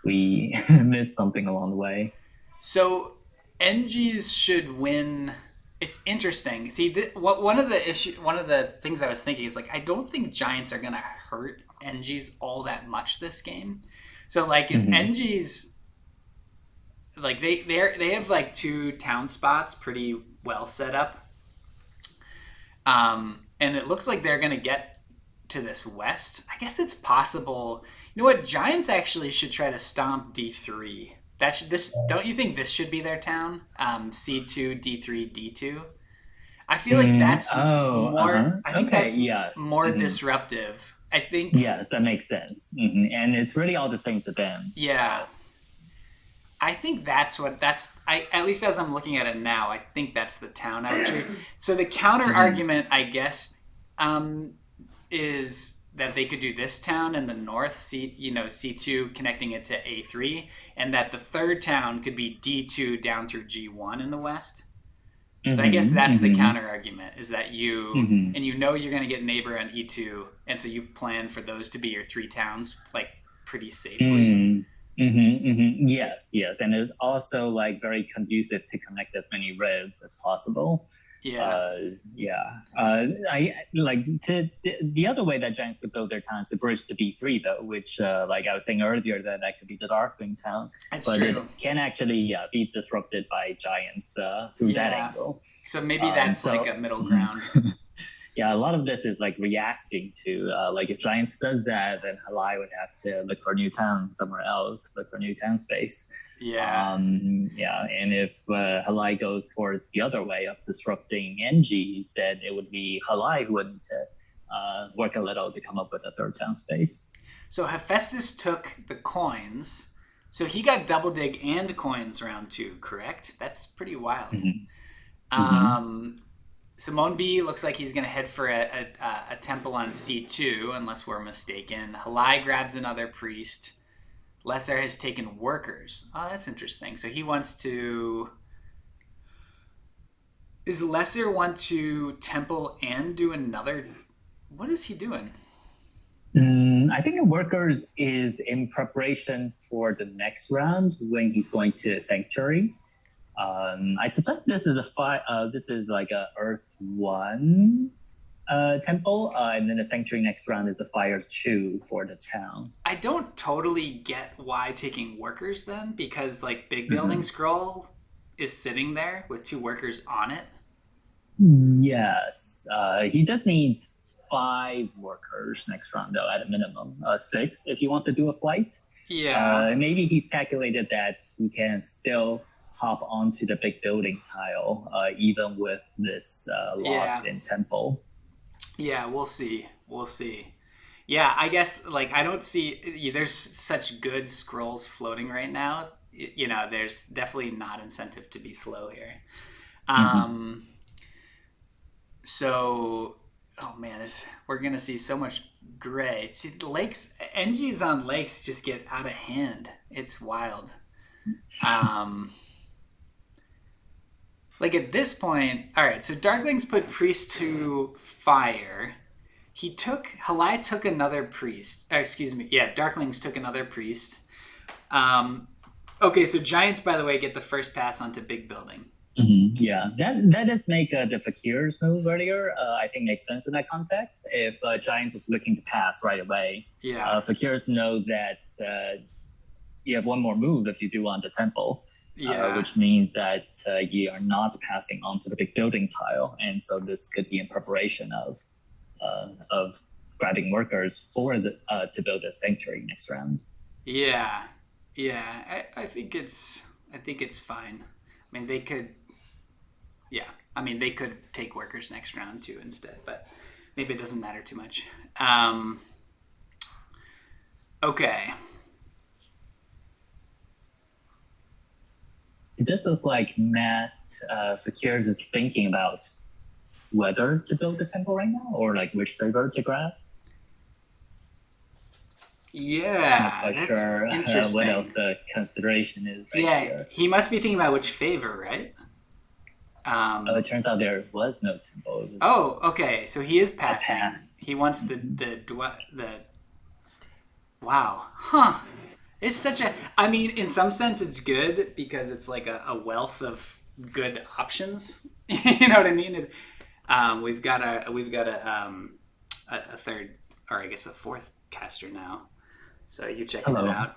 S3: we missed something along the way.
S1: So NGs should win. It's interesting. See, one of the things I was thinking is like I don't think Giants are gonna hurt NGs all that much this game. So like if NGs like they have like 2 town spots pretty well set up, and it looks like they're gonna get to this west. I guess it's possible. You know what? Giants actually should try to stomp D3. Don't you think this should be their town? C2, D3, D2. I feel like that's more. I think that's more disruptive. I think.
S3: Yes, that makes sense, and it's really all the same to them.
S1: Yeah, I think that's. At least as I'm looking at it now, I think that's the town I would treat. So the counter argument, I guess, is that they could do this town in the north, C2 connecting it to A3, and that the third town could be D2 down through G1 in the west. So I guess that's the counter argument, is that you and you're going to get neighbor on E2, and so you plan for those to be your 3 towns like pretty safely.
S3: Yes, and it's also like very conducive to connect as many reds as possible.
S1: Yeah.
S3: I like the other way that giants could build their town is to bridge to B3 though, which like I was saying earlier that could be the Darkwing town,
S1: That's
S3: but
S1: true.
S3: it can actually be disrupted by giants through that
S1: Yeah.
S3: angle.
S1: So maybe that's
S3: So
S1: like a middle ground.
S3: yeah, a lot of this is like reacting to like if giants does that, then Haligh would have to look for a new town somewhere else, look for new town space.
S1: Yeah.
S3: And if Haligh goes towards the other way of disrupting NGs, then it would be Haligh who would need to work a little to come up with a third town space.
S1: So Hefaistos took the coins. So he got double dig and coins round 2, correct? That's pretty wild. Simonbe looks like he's going to head for a temple on C2, unless we're mistaken. Haligh grabs another priest. Lesser has taken workers. Oh, that's interesting. So he wants to... Does Lesser want to temple and do another... What is he doing?
S3: I think the workers is in preparation for the next round when he's going to Sanctuary. I suspect this is this is like a Earth 1 temple, and then the Sanctuary next round is a Fire 2 for the town.
S1: I don't totally get why taking workers then, because like Big Building Scroll is sitting there with 2 workers on it.
S3: Yes, he does need 5 workers next round though, at a minimum. 6 if he wants to do a flight.
S1: Yeah.
S3: Maybe he's calculated that he can still hop onto the big building tile, even with this loss in temple.
S1: Yeah, we'll see. We'll see. Yeah, I guess like I don't see there's such good scrolls floating right now. You know, there's definitely not incentive to be slow here. So, oh man, we're gonna see so much gray. See, the lakes, NGs on lakes just get out of hand. It's wild. Like at this point, all right. So Darklings put priest to fire. Haligh took another priest. Excuse me. Yeah, Darklings took another priest. Okay, so giants, by the way, get the first pass onto big building.
S3: Yeah, that does make the Fakir's move earlier. I think makes sense in that context. If giants was looking to pass right away, Fakirs know that you have one more move if you do on the temple. Which means that you are not passing onto the big building tile, and so this could be in preparation of grabbing workers for to build a sanctuary next round.
S1: Yeah. I think it's fine. I mean, they could. Yeah, I mean they could take workers next round too instead, but maybe it doesn't matter too much. Okay.
S3: It does look like Matt Fakirs is thinking about whether to build the temple right now or like which favor to grab.
S1: Yeah,
S3: not quite sure what else the consideration is. Here.
S1: He must be thinking about which favor, right?
S3: It turns out there was no temple.
S1: Okay. So he is passing. He wants the wow, huh? It's such a. I mean, in some sense, it's good because it's like a wealth of good options. You know what I mean? We've got a third, or I guess a fourth caster now. So you check it out.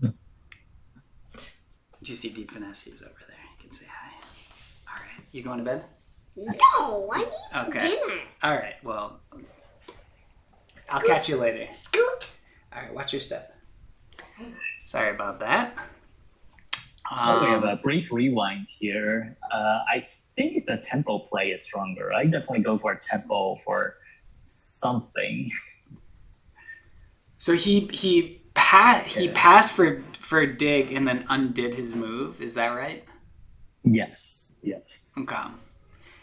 S1: Did you see DeepFinesse? He's over there. You can say hi. All right, you going to bed?
S4: No, I need dinner.
S1: All right. Well, I'll catch you later.
S4: Scoot.
S1: All right. Watch your step. Sorry about that.
S3: So we have a brief rewind here. I think the tempo play is stronger. I definitely go for a tempo for something.
S1: So he passed for a dig and then undid his move. Is that right?
S3: Yes.
S1: Okay.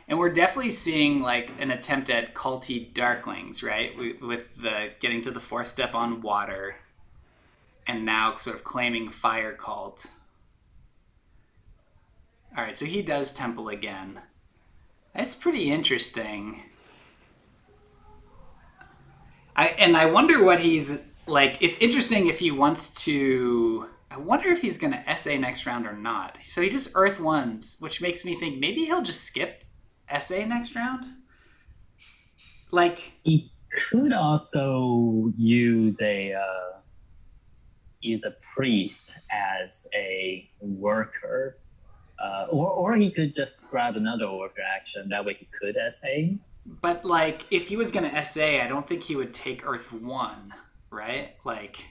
S1: And we're definitely seeing like an attempt at culty darklings, right? With the getting to the 4th step on water. And now sort of claiming fire cult. All right, so he does temple again. That's pretty interesting. I wonder what he's like. It's interesting if he wants to. I wonder if he's going to SA next round or not. So he just Earth 1s, which makes me think maybe he'll just skip SA next round? Like,
S3: He could also use a priest as a worker, or he could just grab another worker action. That way he could SA.
S1: but like, if he was gonna SA, I don't think he would take Earth 1, right? Like,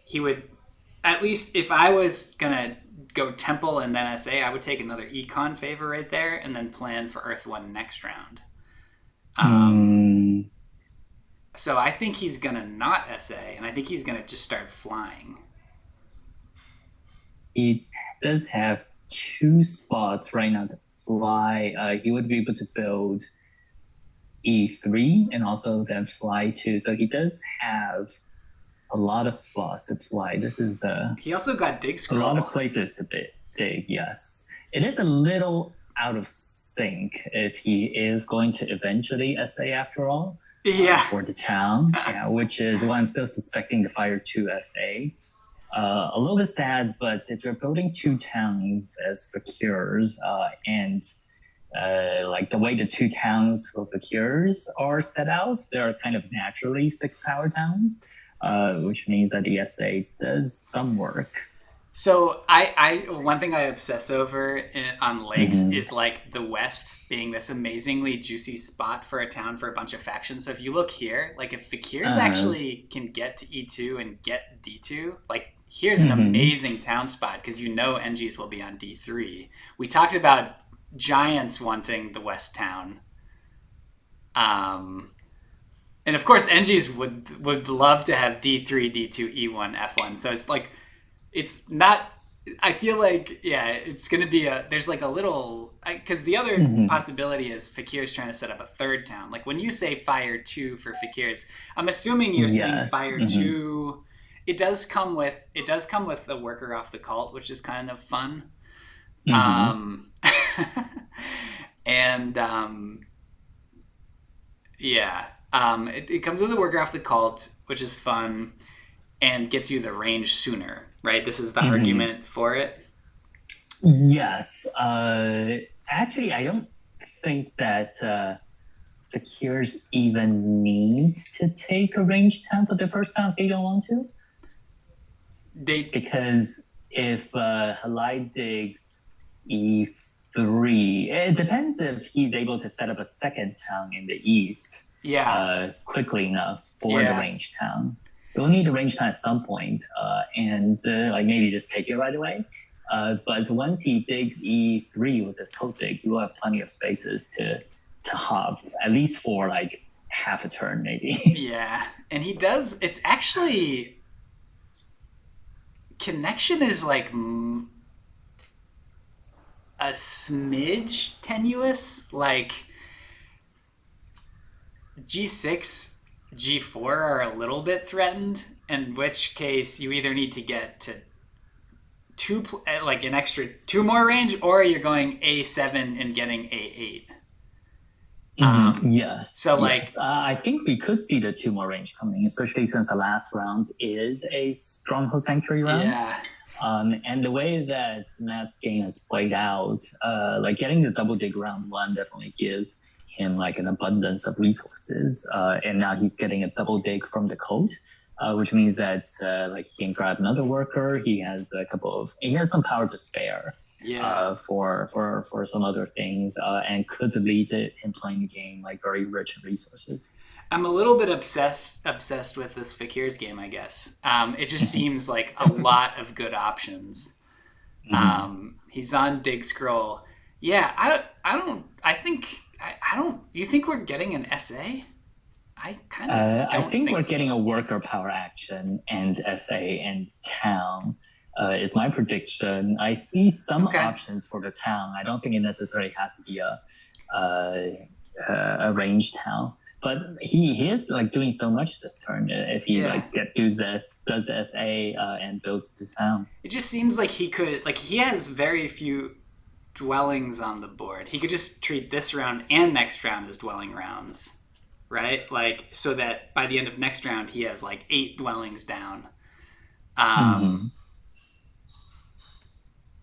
S1: he would, at least if I was gonna go Temple and then SA, I would take another Econ favor right there and then plan for Earth 1 next round. So I think he's gonna not SA, and I think he's gonna just start flying.
S3: He does have 2 spots right now to fly. He would be able to build E3 and also then fly 2. So he does have a lot of spots to fly.
S1: He also got dig scroll.
S3: A lot of places to dig, yes. It is a little out of sync if he is going to eventually SA after all. For the town, which is why I'm still suspecting the Fire 2 SA. A little bit sad, but if you're building 2 towns as Fakires, and like the way the 2 towns for Fakires are set out, they're kind of naturally 6 power towns, which means that the SA does some work.
S1: So I one thing I obsess over on lakes is like the West being this amazingly juicy spot for a town for a bunch of factions. So if you look here, like if Fakirs actually can get to E2 and get D2, like here's an amazing town spot because NGs will be on D3. We talked about Giants wanting the West town. And of course NGs would love to have D3, D2, E1, F1. So it's like, it's not, I feel like, it's going to be there's like a little, because the other possibility is Fakir's trying to set up a 3rd town. Like when you say Fire 2 for Fakir's, I'm assuming you're saying Fire 2. It does come with a worker off the cult, which is kind of fun. And it comes with a worker off the cult, which is fun and gets you the range sooner, right? This is the argument for it.
S3: Yes. Actually, I don't think that the Cures even need to take a range town for the first time if they don't want to. Because if Haligh digs E3, it depends if he's able to set up a 2nd town in the east quickly enough for the range town. You'll need a range town at some point, and like maybe just take it right away. But once he digs E3 with his cult dig, he will have plenty of spaces to hop, at least for like half a turn maybe.
S1: And he does. It's actually, connection is like a smidge tenuous. Like G6, G4 are a little bit threatened, in which case you either need to get to an extra 2 more range, or you're going A7 and getting A8.
S3: Yes.
S1: So
S3: I think we could see the 2 more range coming, especially since the last round is a Stronghold Sanctuary round. And the way that Matt's game has played out, like getting the double dig round 1 definitely gives him like an abundance of resources, and now he's getting a double dig from the cult, which means that like he can grab another worker. He has some power to spare for some other things, and could lead to him playing the game like very rich in resources.
S1: I'm a little bit obsessed with this Fakir's game, I guess. It just seems like a lot of good options. He's on dig scroll. You think we're getting an SA? I
S3: think we're getting a worker power action and SA and town, is my prediction. I see some options for the town. I don't think it necessarily has to be a range town. But he is like doing so much this turn. If he does the SA and builds the town,
S1: it just seems like he could, like he has very few dwellings on the board. He could just treat this round and next round as dwelling rounds, right? Like so that by the end of next round he has like 8 dwellings down.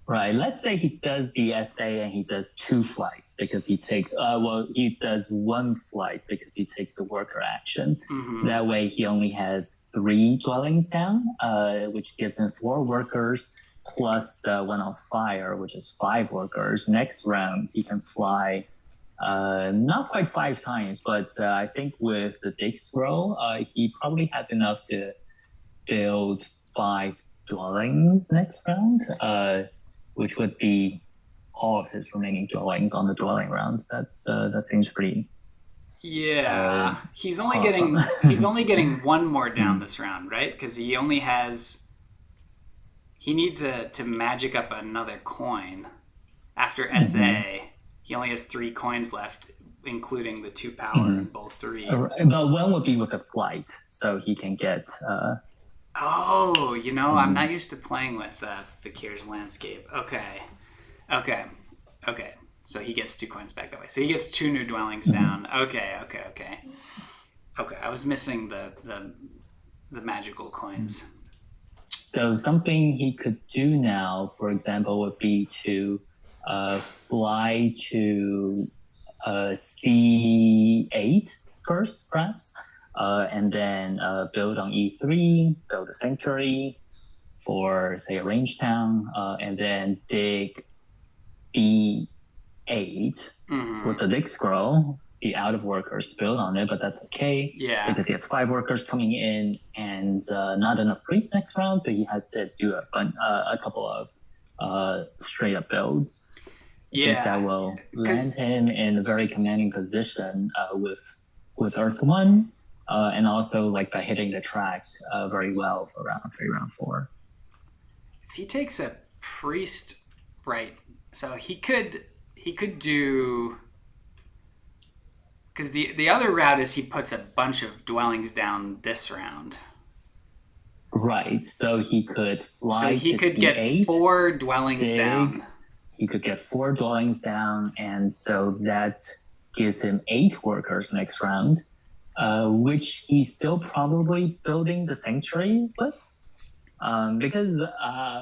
S3: Right. Let's say he does the SA and he does 2 flights because he takes, he does 1 flight because he takes the worker action.
S1: Mm-hmm.
S3: That way he only has 3 dwellings down, which gives him 4 workers plus the one on fire, which is 5 workers. Next round, he can fly not quite 5 times, but I think with the dig scroll, he probably has enough to build 5 dwellings next round. Which would be all of his remaining dwellings on the dwelling rounds. That seems pretty.
S1: Yeah, he's only
S3: awesome.
S1: getting 1 more down this round, right? Because he needs to magic up another coin after SA. He only has 3 coins left, including the 2 power and both 3.
S3: But 1 would be with a flight, so he can get.
S1: Oh, I'm not used to playing with Fakir's Landscape. Okay. So he gets 2 coins back that way. So he gets 2 new dwellings down. Okay. I was missing the magical coins.
S3: So something he could do now, for example, would be to fly to C8 first, perhaps. And then build on E3, build a sanctuary for, say, a range town, and then dig B8 with the dig scroll, be out of workers to build on it, but that's okay.
S1: Yeah.
S3: Because he has 5 workers coming in and not enough priests next round, so he has to do a couple of straight up builds. I think that will land him in a very commanding position with Earth 1. And also like by hitting the track very well for round 3, round 4.
S1: If he takes a priest, right? So he could do, because the other route is he puts a bunch of dwellings down this round.
S3: Right. So he could fly.
S1: So he could get 4 dwellings down.
S3: He could get 4 dwellings down, and so that gives him 8 workers next round. Which he's still probably building the sanctuary with. Because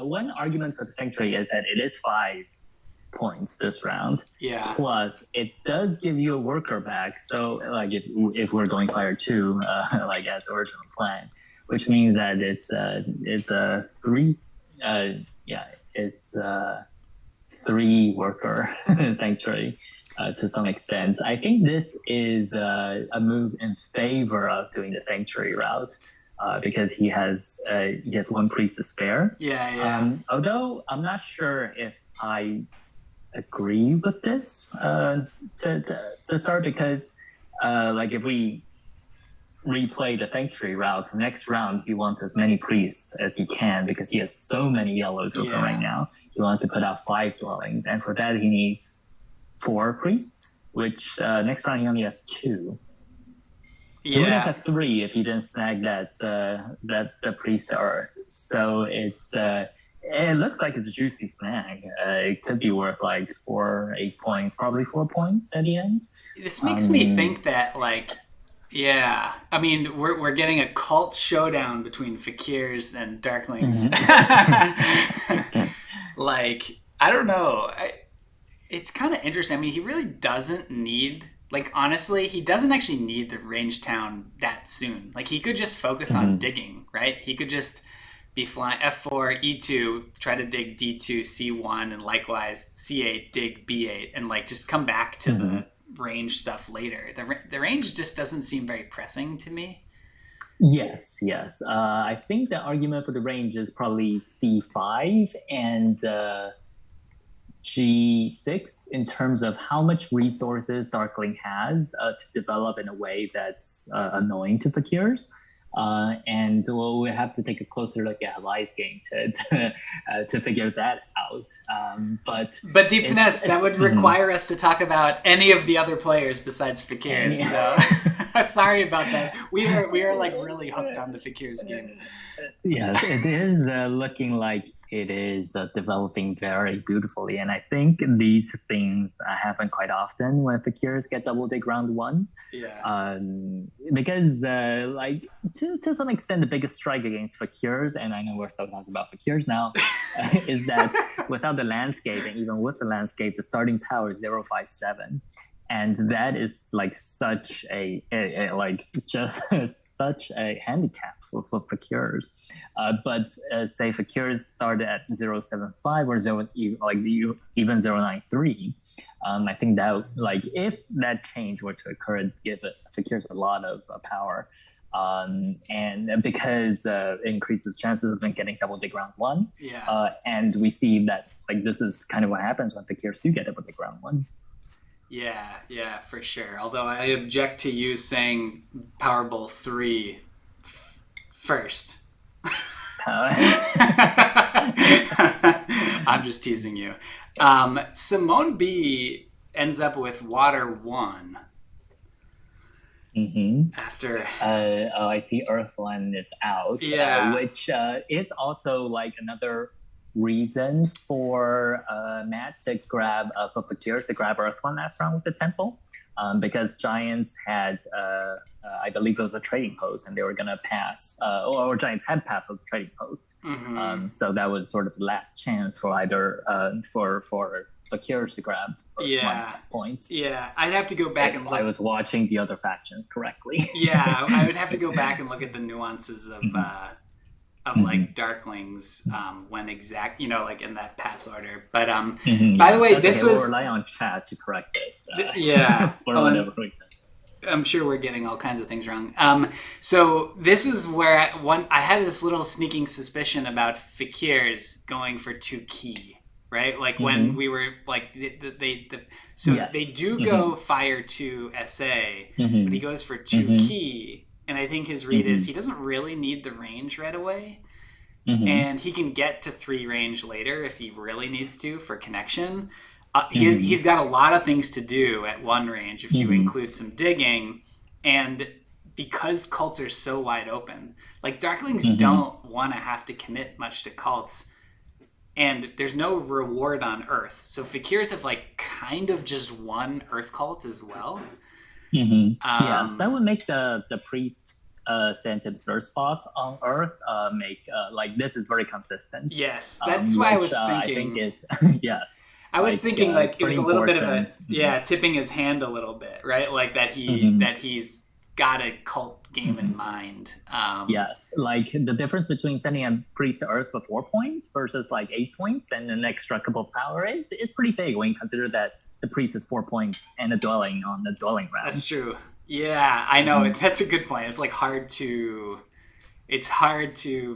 S3: one argument for the sanctuary is that it is 5 points this round.
S1: Yeah.
S3: Plus, it does give you a worker back. So, like, if we're going fire 2, like as original plan, which means that it's a 3. It's a 3 worker sanctuary. To some extent, I think this is a move in favor of doing the sanctuary route because he has 1 priest to spare.
S1: Yeah.
S3: Although I'm not sure if I agree with this to start, because like if we replay the sanctuary route next round, he wants as many priests as he can because he has so many yellows open right now. He wants to put out 5 dwellings, and for that he needs 4 priests, which next round he only has 2. He would have had 3 if he didn't snag that the priest to Earth. So it looks like it's a juicy snag. It could be worth like 8 points, probably 4 points at the end.
S1: This makes me think that I mean we're getting a cult showdown between Fakirs and Darklings. Like I don't know. It's kind of interesting. I mean, he really doesn't need, like, honestly, he doesn't actually need the range town that soon. Like, he could just focus on digging, right? He could just be flying F4, E2, try to dig D2, C1, and likewise C8, dig B8, and, like, just come back to the range stuff later. The range just doesn't seem very pressing to me.
S3: Yes. I think the argument for the range is probably C5 and G6 in terms of how much resources Darkling has to develop in a way that's annoying to Fakirs. And we'll have to take a closer look at Haligh's game to figure that out. But
S1: DeepFinesse, that would require us to talk about any of the other players besides Fakirs. So sorry about that. We are like really hooked on the Fakirs game.
S3: Yes, it is looking like it is developing very beautifully. And I think these things happen quite often when Fakirs get double dig round one.
S1: Yeah.
S3: Because like to some extent, the biggest strike against Fakirs, and I know we're still talking about Fakirs now, is that without the landscape, and even with the landscape, the starting power is 057. And that is like such a like just such a handicap for Fakirs. But say Fakirs started at 075 or even 093. I think that like if that change were to occur, it'd give Fakirs a lot of power. And because it increases chances of them getting double dig round one.
S1: Yeah.
S3: And we see that like this is kind of what happens when Fakirs do get double dig round one.
S1: Yeah, for sure. Although I object to you saying Powerball 3 first. I'm just teasing you. Simonbe ends up with Water 1.
S3: Mm-hmm.
S1: After
S3: I see Earthland is out, which is also like another reason for Matt to grab for Fakirs to grab Earthland last round with the Temple, because Giants had I believe it was a trading post, and they were gonna pass, or Giants had passed with the trading post.
S1: Mm-hmm.
S3: So that was sort of the last chance for either for Fakirs to grab Earthland at that point.
S1: Yeah, I'd have to go back and
S3: If
S1: look.
S3: I was watching the other factions correctly.
S1: Yeah, I would have to go back and look at the nuances of like Darklings when exact, like in that pass order. But by the way, this was.
S3: We'll rely on chat to correct this.
S1: Yeah.
S3: For whatever reason.
S1: I'm sure we're getting all kinds of things wrong. So this was where I had this little sneaking suspicion about Fakirs going for 2 key, right? Like when we were like they do go fire 2 SA, but he goes for 2 key. And I think his read is he doesn't really need the range right away. And he can get to 3 range later if he really needs to for connection. He's got a lot of things to do at 1 range if you include some digging. And because cults are so wide open, like Darklings don't want to have to commit much to cults. And there's no reward on Earth. So Fakirs have like kind of just one Earth cult as well.
S3: Yes, that would make the priest sent to the first spot on Earth make like this is very consistent.
S1: Yes, that's why I was thinking.
S3: I think is yes.
S1: I was thinking like it was a little bit of a tipping his hand a little bit, right? Like that he's got a cult game in mind.
S3: Yes, like the difference between sending a priest to Earth for 4 points versus like 8 points and an extra couple of power is pretty big when you consider that the priest is 4 points and a dwelling on the dwelling round.
S1: That's true. Yeah, I know. That's a good point. It's like hard to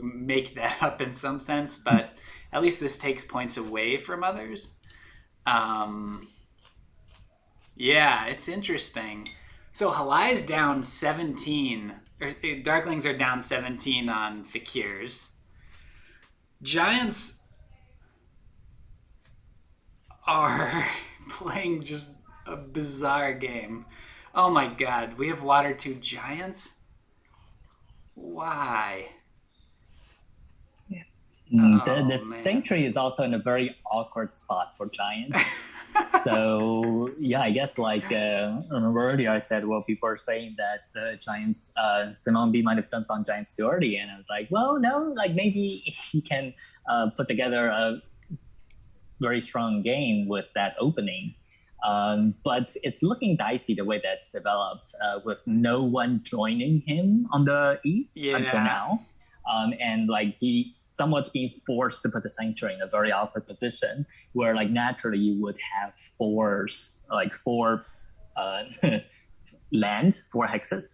S1: make that up in some sense, but at least this takes points away from others. Yeah, it's interesting. So Haligh's down 17, or Darklings are down 17 on Fakirs. Giants are playing just a bizarre game. Oh my god, we have Water 2 Giants? Why?
S3: The Stink Tree is also in a very awkward spot for Giants. So, yeah, I guess like remember earlier I said, well, people are saying that Giants, Simonbe might have jumped on Giants too early. And I was like, well, no, like maybe he can put together a very strong game with that opening. But it's looking dicey the way that's developed with no one joining him on the East until now. And like he's somewhat being forced to put the Sanctuary in a very awkward position where like naturally you would have four land, 4 hexes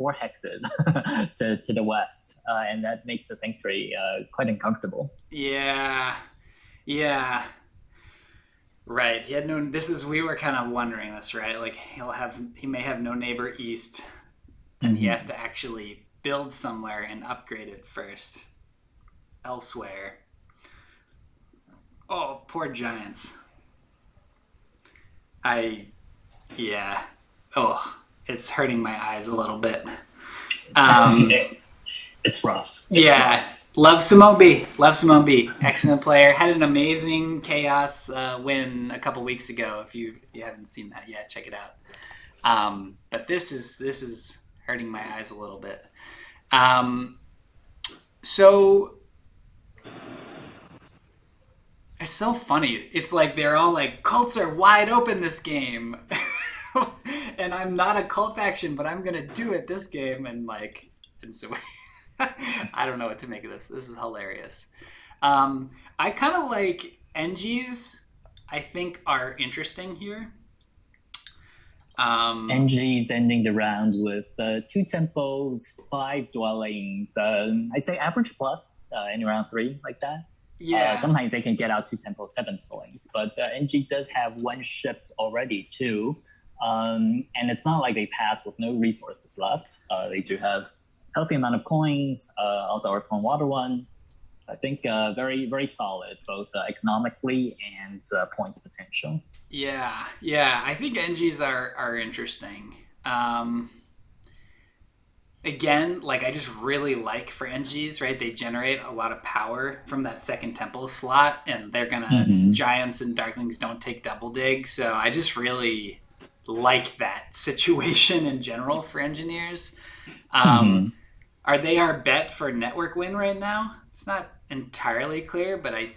S3: to the west. And that makes the Sanctuary quite uncomfortable.
S1: Yeah. Right. He had we were kind of wondering this, right? Like he may have no neighbor east and he has to actually build somewhere and upgrade it first elsewhere. Oh, poor Giants. It's hurting my eyes a little bit.
S3: It's rough.
S1: Rough. Love Simonbe. Love Simonbe. Excellent player. Had an amazing Chaos win a couple weeks ago. If you haven't seen that yet, check it out. But this is hurting my eyes a little bit. So it's so funny. It's like they're all like, cults are wide open this game. And I'm not a cult faction, but I'm gonna do it this game. And so I don't know what to make of this. This is hilarious. I kind of like NGs. I think are interesting here.
S3: NG's ending the round with 2 temples, 5 dwellings. I say average plus in round 3 like that.
S1: Yeah.
S3: Sometimes they can get out 2 temples, 7 dwellings, but NG does have 1 ship already too. And it's not like they pass with no resources left. They do have healthy amount of coins, also Earth 1, Water 1. So I think very, very solid, both economically and points potential.
S1: Yeah. I think NGs are interesting. Again, I just really like for NGs, right? They generate a lot of power from that second temple slot, and they're gonna Giants and Darklings don't take double dig. So I just really like that situation in general for engineers. Are they our bet for network win right now? It's not entirely clear, but I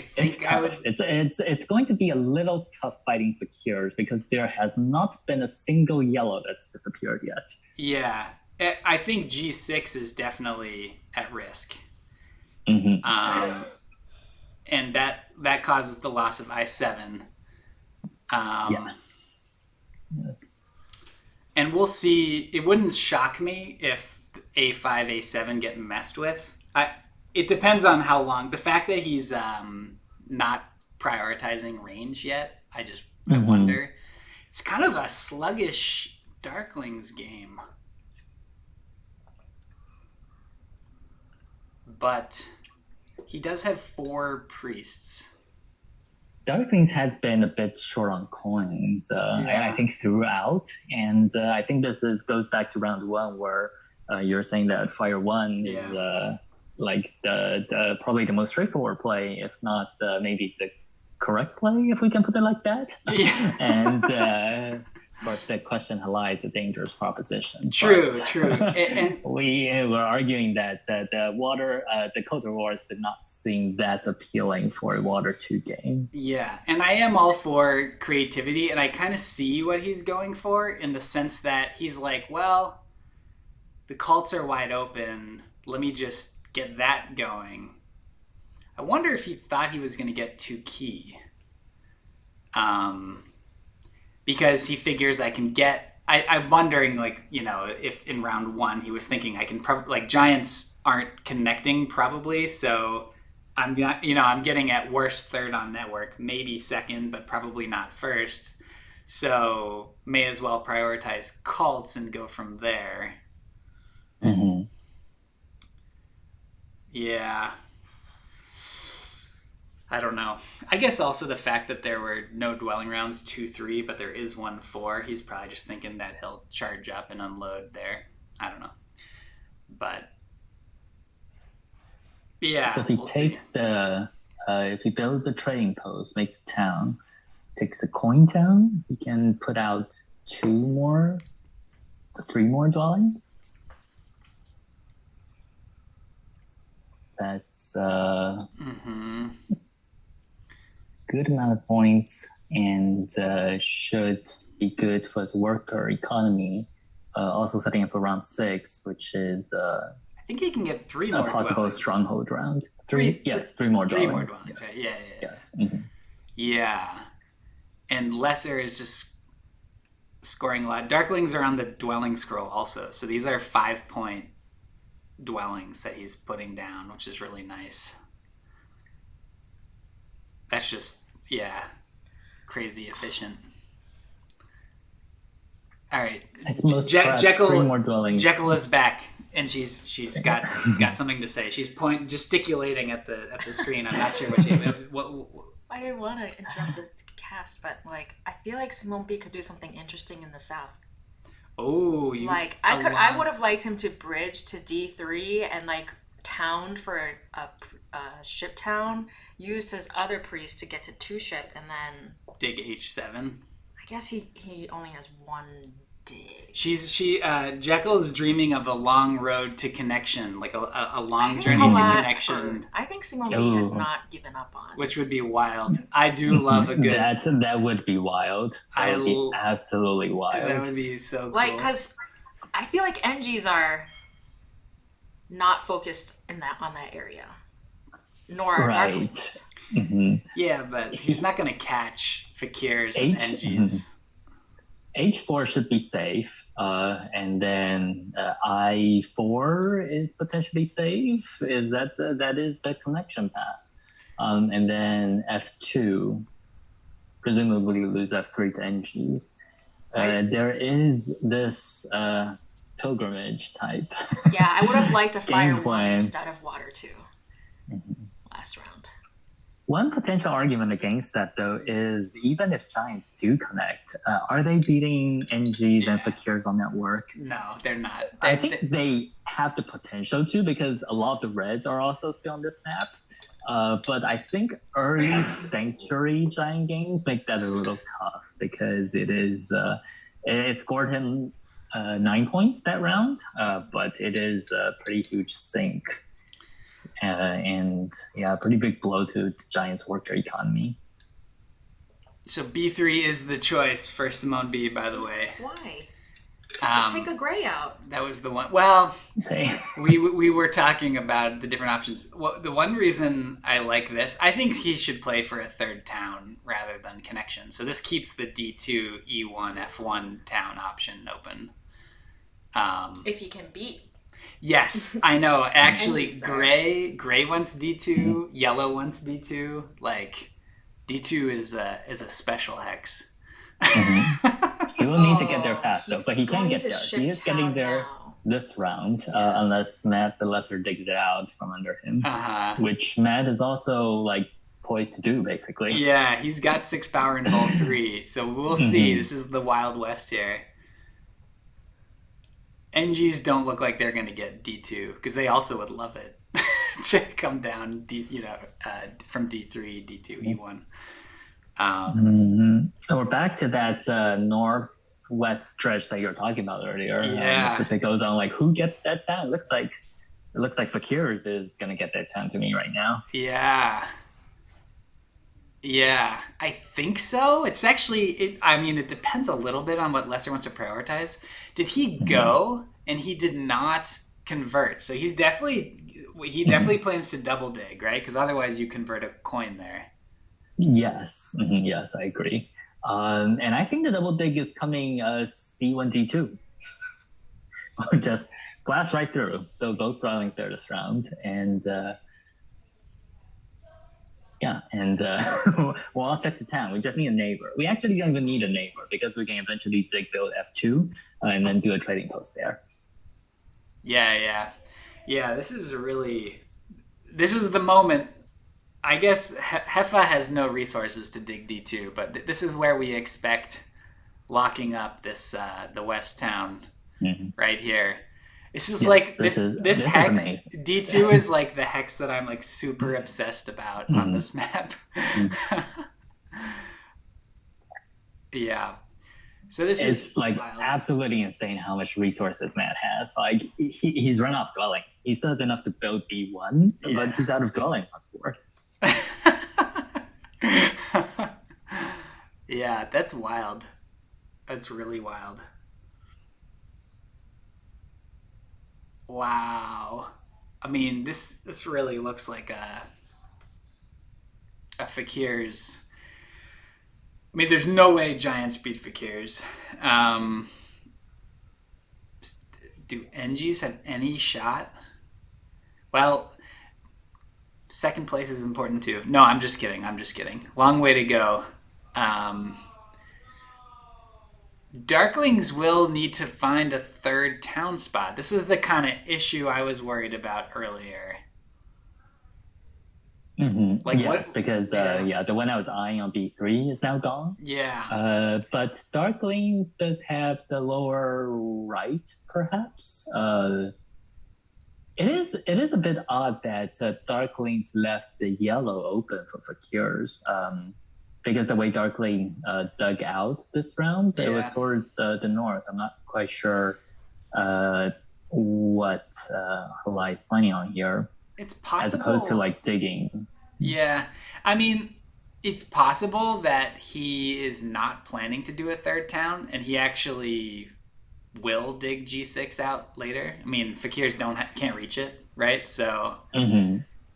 S1: think I would.
S3: It's going to be a little tough fighting for cures because there has not been a single yellow that's disappeared yet.
S1: Yeah, I think G6 is definitely at risk. And that causes the loss of I7.
S3: Yes.
S1: And we'll see. It wouldn't shock me if A5, A7 get messed with. It depends on how long. The fact that he's not prioritizing range yet, I wonder. It's kind of a sluggish Darklings game. But he does have 4 priests.
S3: Darklings has been a bit short on coins, and I think throughout. And I think this goes back to round 1 where you're saying that Fire 1 is the probably the most straightforward play, if not maybe the correct play, if we can put it like that.
S1: Yeah.
S3: And of course, the question Haligh is a dangerous proposition.
S1: True.
S3: And we were arguing that the Coastal Wars did not seem that appealing for a Water 2 game.
S1: Yeah, and I am all for creativity, and I kind of see what he's going for in the sense that he's like, well, the cults are wide open. Let me just get that going. I wonder if he thought he was going to get 2 key. Because he figures I can get... I'm wondering, if in round 1 he was thinking I can... Giants aren't connecting, probably, so I'm getting at worst 3rd on network, maybe 2nd, but probably not 1st. So may as well prioritize cults and go from there. Yeah. I don't know. I guess also the fact that there were no dwelling rounds 2-3, but there is 1-4. He's probably just thinking that he'll charge up and unload there. I don't know. But yeah.
S3: So if he takes if he builds a trading post, makes a town, takes a coin town, he can put out 3 more dwellings. That's good amount of points and should be good for his worker economy. Also setting up for round 6, which is
S1: I think he can get 3 more
S3: a possible
S1: dwellings.
S3: stronghold round. 3 more dwellings.
S1: 3 more dwellings.
S3: Yes.
S1: Right? Yeah.
S3: Yes.
S1: Yeah. And Lesser is just scoring a lot. Darklings are on the dwelling scroll also. So these are 5-point dwellings that he's putting down, which is really nice. That's just crazy efficient. All right, Jekyll,
S3: 3 more dwellings.
S1: Jekyll is back, and she's got something to say. She's gesticulating at the screen. I'm not sure what.
S2: I didn't want to interrupt the cast, but I feel like Simonbe could do something interesting in the south.
S1: Oh,
S2: I would have liked him to bridge to D3 and town for a ship town, used his other priest to get to 2 ship, and then
S1: dig H7.
S2: I guess he only has 1 dig.
S1: Jekyll is dreaming of a long road to connection, like a long journey to connection.
S2: I think Simonbe has not given up on.
S1: Which would be wild. I do love a good...
S3: That would be wild. That would be absolutely wild.
S1: That would be so cool.
S2: Like, because I feel like NGs are not focused on that area. Nor
S3: right. Mm-hmm.
S1: Yeah, but he's not going to catch Fakirs and NGs.
S3: H4 should be safe, and then I4 is potentially safe. That is the connection path, and then F2, presumably lose F3 to NGs. There is this pilgrimage type.
S2: Yeah, I would have liked to fire 1 instead of water 2 last round.
S3: One potential argument against that, though, is even if Giants do connect, are they beating NGs and Fakirs on that work?
S1: No, they're not.
S3: I think they have the potential to, because a lot of the Reds are also still on this map. But I think early Sanctuary Giant games make that a little tough, because it scored him 9 points that round, but it is a pretty huge sink. And pretty big blow to Giants' worker economy.
S1: So B3 is the choice for Simonbe, by the way.
S2: Why? Take a gray out.
S1: That was the one. Well, we were talking about the different options. Well, the one reason I like this, I think he should play for a 3rd town rather than connection. So this keeps the D2, E1, F1 town option open.
S2: If he can beat.
S1: Yes, I know. Actually, gray wants D2, yellow wants D2. Like, D2 is a special hex.
S3: He will need to get there fast, though, but he can get there. He is getting there this round, unless Matt the Lesser digs it out from under him, which Matt is also like poised to do, basically.
S1: Yeah, he's got 6 power in hole 3, so we'll see. This is the Wild West here. NGs don't look like they're going to get D2, because they also would love it to come down, from D3, D2, E1.
S3: So we're back to that northwest stretch that you were talking about earlier.
S1: Yeah.
S3: If it goes on, like, who gets that town? It looks like Fakirs is going to get that town to me right now.
S1: Yeah. Yeah, I think so. It's actually, it depends a little bit on what Lesser wants to prioritize. Did he go and he did not convert? So he definitely plans to double dig, right? Because otherwise you convert a coin there.
S3: Yes, yes, I agree. And I think the double dig is coming C1, D2. Or just blast right through. So both dwellings there this round. And we're all set to town. We just need a neighbor. We actually don't even need a neighbor, because we can eventually dig build F2 and then do a trading post there.
S1: Yeah. This is the moment. I guess Hefa has no resources to dig D2, but this is where we expect locking up this the West Town right here. This is this hex. Is D2 is like the hex that I'm like super obsessed about on this map. Yeah. So this is
S3: like
S1: wild.
S3: Absolutely insane how much resources Matt has. Like he's run off dwellings. He still has enough to build B1, but he's out of dwelling on score.
S1: Yeah, that's wild. That's really wild. Wow. I mean, this really looks like a Fakir's. I mean, there's no way Giants beat Fakirs. Do NGs have any shot? Well, second place is important too. No, I'm just kidding. Long way to go. Darklings will need to find a 3rd town spot. This was the kind of issue I was worried about earlier.
S3: Because the one I was eyeing on B3 is now gone.
S1: Yeah.
S3: But Darklings does have the lower right, perhaps. It is a bit odd that Darklings left the yellow open for Fakirs, because the way Darkling dug out this round, it was towards the north. I'm not quite sure what Haligh is planning on here.
S1: It's possible.
S3: As opposed to like digging.
S1: Yeah. I mean, it's possible that he is not planning to do a third town and he actually will dig G6 out later. I mean, Fakirs can't reach it, right? So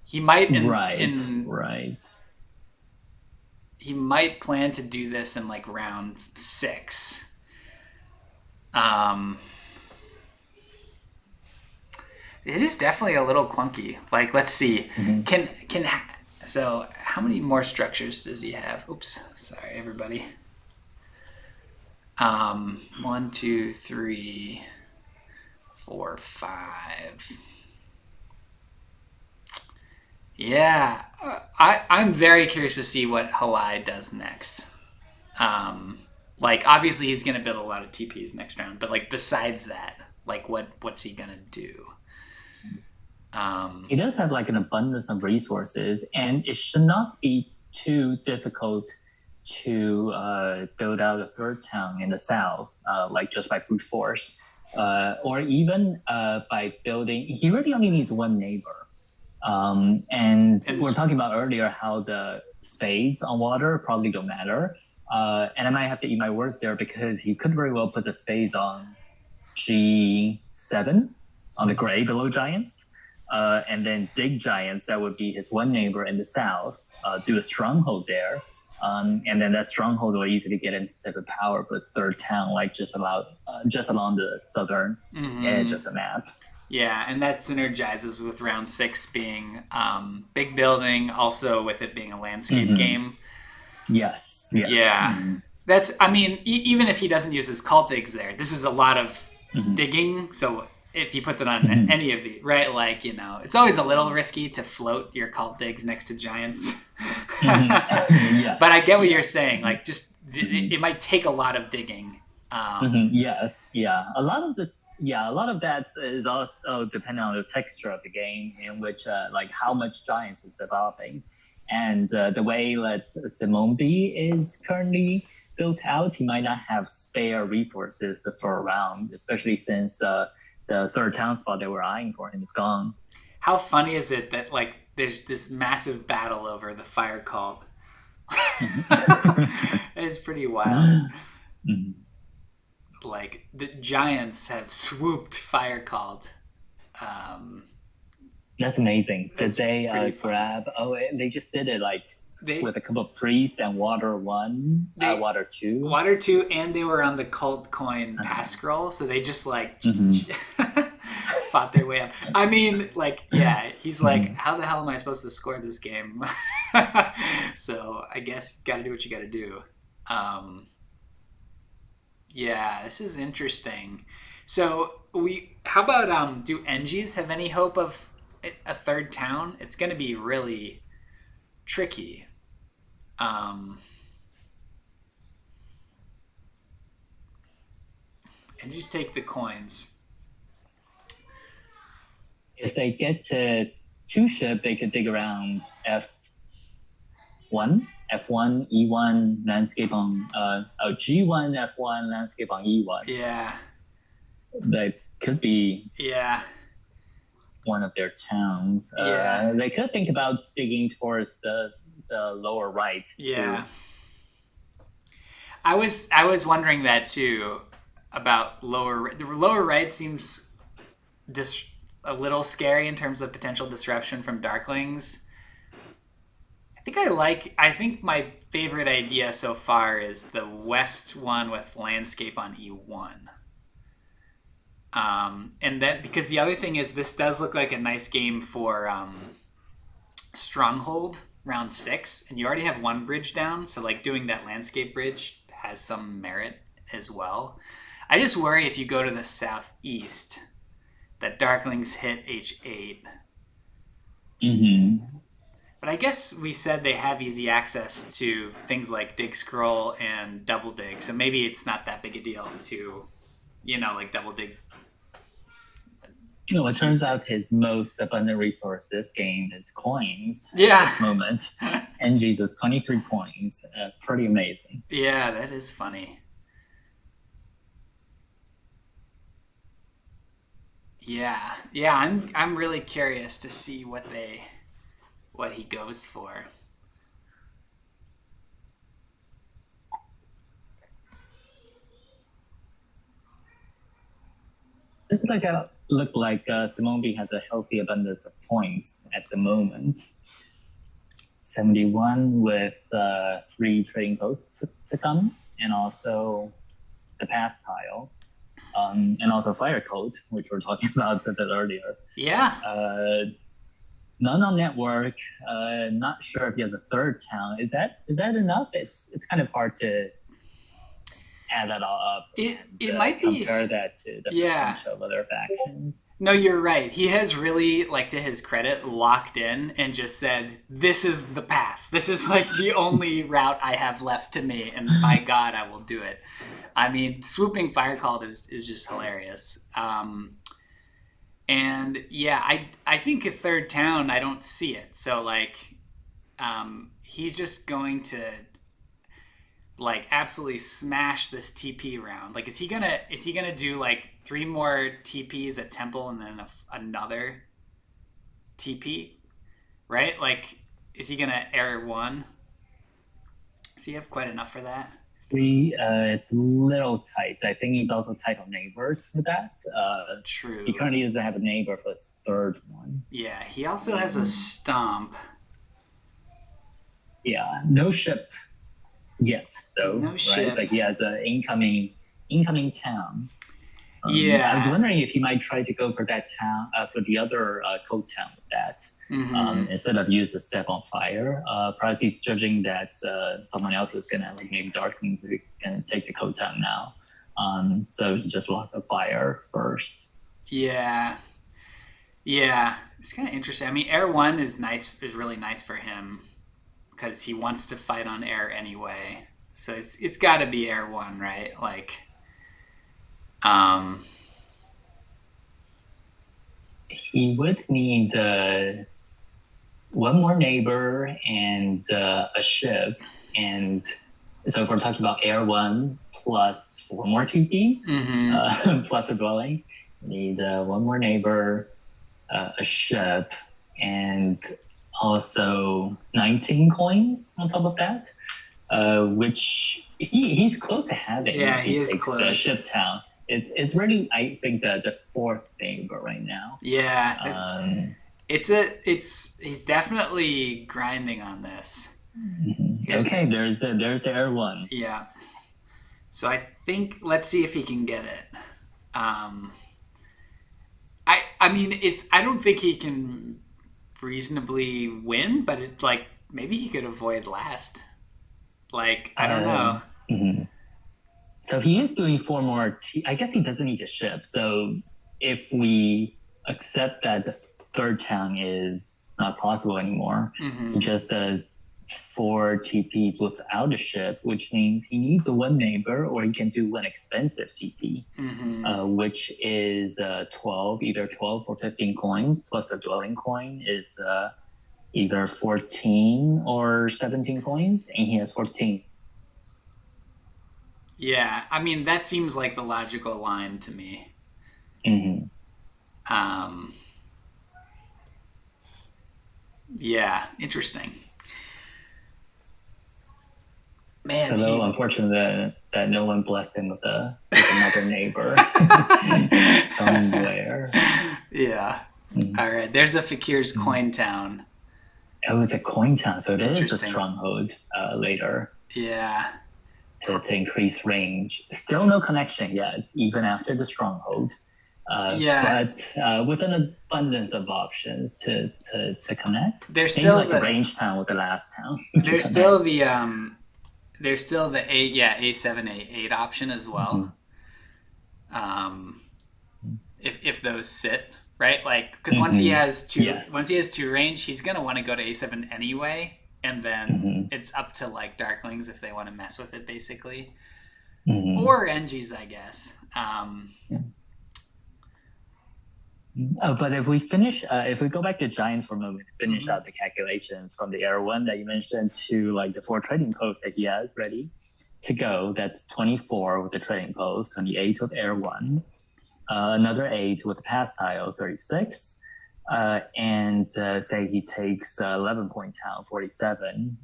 S1: he might
S3: right.
S1: He might plan to do this in like round 6. It is definitely a little clunky. Like, let's see. So how many more structures does he have? Oops, sorry everybody. 1, 2, 3, 4, 5. Yeah, I'm very curious to see what Haligh does next. Like, obviously he's gonna build a lot of TPs next round, but like besides that, like what's he gonna do?
S3: He does have like an abundance of resources, and it should not be too difficult to build out a third town in the south, like just by brute force, or even by building. He really only needs one neighbor, and we're talking about earlier how the spades on water probably don't matter, and I might have to eat my words there because he could very well put the spades on G7 on the gray below giants. And then dig giants, that would be his one neighbor in the south, do a stronghold there. And then that stronghold will easily get him to type of power for his third town, like just along the southern edge of the map.
S1: Yeah, and that synergizes with round 6 being big building, also with it being a landscape game.
S3: Yes.
S1: Yeah. That's, I mean, even if he doesn't use his cult digs there, this is a lot of digging, so if he puts it on any of the, right, like, you know, it's always a little risky to float your cult digs next to giants. But I get what you're saying. Like, just, it might take a lot of digging.
S3: Yes, yeah. A lot of that is also dependent on the texture of the game, in which, like, how much giants is developing. And the way that Simonbe is currently built out, he might not have spare resources for a round, especially since the third town spot that we're eyeing for him is gone.
S1: How funny is it that, like, there's this massive battle over the fire cult? It's pretty wild. Like, the giants have swooped fire cult.
S3: That's amazing. Did they grab? Oh, they just did it like with a couple of priests and water 1, water 2.
S1: Water 2, and they were on the cult coin pass scroll, so they just like fought their way up. I mean, like, yeah, he's like, how the hell am I supposed to score this game? So I guess gotta do what you gotta do. Yeah, this is interesting. So how about do NGs have any hope of a third town? It's gonna be really tricky. And just take the coins.
S3: If they get to 2 ship, they could dig around F1, E1 landscape on G1, F1 landscape on E1.
S1: Yeah.
S3: That could be one of their towns. They could think about digging towards the lower right too.
S1: Yeah. I was wondering that too about the lower right seems a little scary in terms of potential disruption from Darklings. I think my favorite idea so far is the west one with landscape on E1. And that, because the other thing is this does look like a nice game for Stronghold round 6, and you already have 1 bridge down, so like doing that landscape bridge has some merit as well. I just worry if you go to the southeast that Darklings hit H8. But I guess we said they have easy access to things like dig scroll and double dig, so maybe it's not that big a deal to, like double dig
S3: No, it turns out his most abundant resource this game is coins at
S1: Yeah.
S3: this moment. NG's is 23 coins. Pretty amazing.
S1: Yeah, that is funny. Yeah, I'm really curious to see what he goes for.
S3: This look like Simonbe has a healthy abundance of points at the moment. 71 with 3 trading posts to come, and also the pass tile, and also fire code, which we were talking about a bit earlier.
S1: Yeah.
S3: None on network. Not sure if he has a third town. Is that enough? It's kind of hard to add that all up.
S1: It might be
S3: compare that to the percentage of other factions.
S1: No, you're right. He has really, like, to his credit, locked in and just said, "This is the path. This is like the only route I have left to me, and by God, I will do it." I mean, swooping fire called is just hilarious. And yeah, I think a third town, I don't see it. So like, he's just going to like absolutely smash this TP round. Like, is he gonna do like 3 more TPs at Temple and then another TP, right? Like, is he gonna air 1? Does he have quite enough for that?
S3: It's a little tight. I think he's also tight on neighbors for that.
S1: True.
S3: He currently doesn't have a neighbor for his third one.
S1: Yeah, he also has a stomp.
S3: Yeah, no ship yet, though.
S1: No ship.
S3: Right? But he has an incoming town.
S1: Yeah.
S3: I was wondering if he might try to go for that town, for the other code town with that, instead of use the step on fire. Perhaps he's judging that someone else is gonna, like, maybe Darklings are gonna take the code town now. So he just lock the fire first.
S1: Yeah. It's kind of interesting. I mean, air 1 is really nice for him because he wants to fight on air anyway. So it's got to be air 1, right? Like,
S3: he would need 1 more neighbor and a ship, and so if we're talking about air 1 plus 4 more TPs, plus a dwelling, need 1 more neighbor, a ship, and also 19 coins on top of that, which he's close to having.
S1: Yeah, he is
S3: takes
S1: close.
S3: Ship town. It's really, I think, the 4th neighbor right now.
S1: Yeah. He's definitely grinding on this.
S3: Okay, there's the air 1.
S1: Yeah. So I think, let's see if he can get it. I mean, I don't think he can reasonably win, but it's like, maybe he could avoid last. Like, I don't know.
S3: So he is doing 4 more. I guess he doesn't need a ship. So if we accept that the third town is not possible anymore, he just does 4 TPs without a ship, which means he needs a 1 neighbor, or he can do 1 expensive TP, which is 12, either 12 or 15 coins, plus the dwelling coin is either 14 or 17 coins, and he has 14.
S1: Yeah, I mean, that seems like the logical line to me. Yeah, interesting. Man,
S3: so unfortunate that no one blessed him with another neighbor somewhere.
S1: Yeah. All right. There's a Fakir's coin town.
S3: Oh, it's a coin town, so it is a stronghold later.
S1: Yeah.
S3: To increase range. Still no connection yet, even after the stronghold. But with an abundance of options to connect.
S1: There's still
S3: like a range town with the last town.
S1: There's still the A7, A8 option as well. If those sit, right? Like, because once he has 2 range, he's gonna want to go to A7 anyway, and then it's up to like Darklings if they want to mess with it, basically, or NGs, I guess.
S3: But if we finish, if we go back to Giants for a moment, finish out the calculations from the Air One that you mentioned to like the 4 trading posts that he has ready to go. That's 24 with the trading post, 28 with Air One, another 8 with the pass tile, 36. And say he takes 11 points out, 47.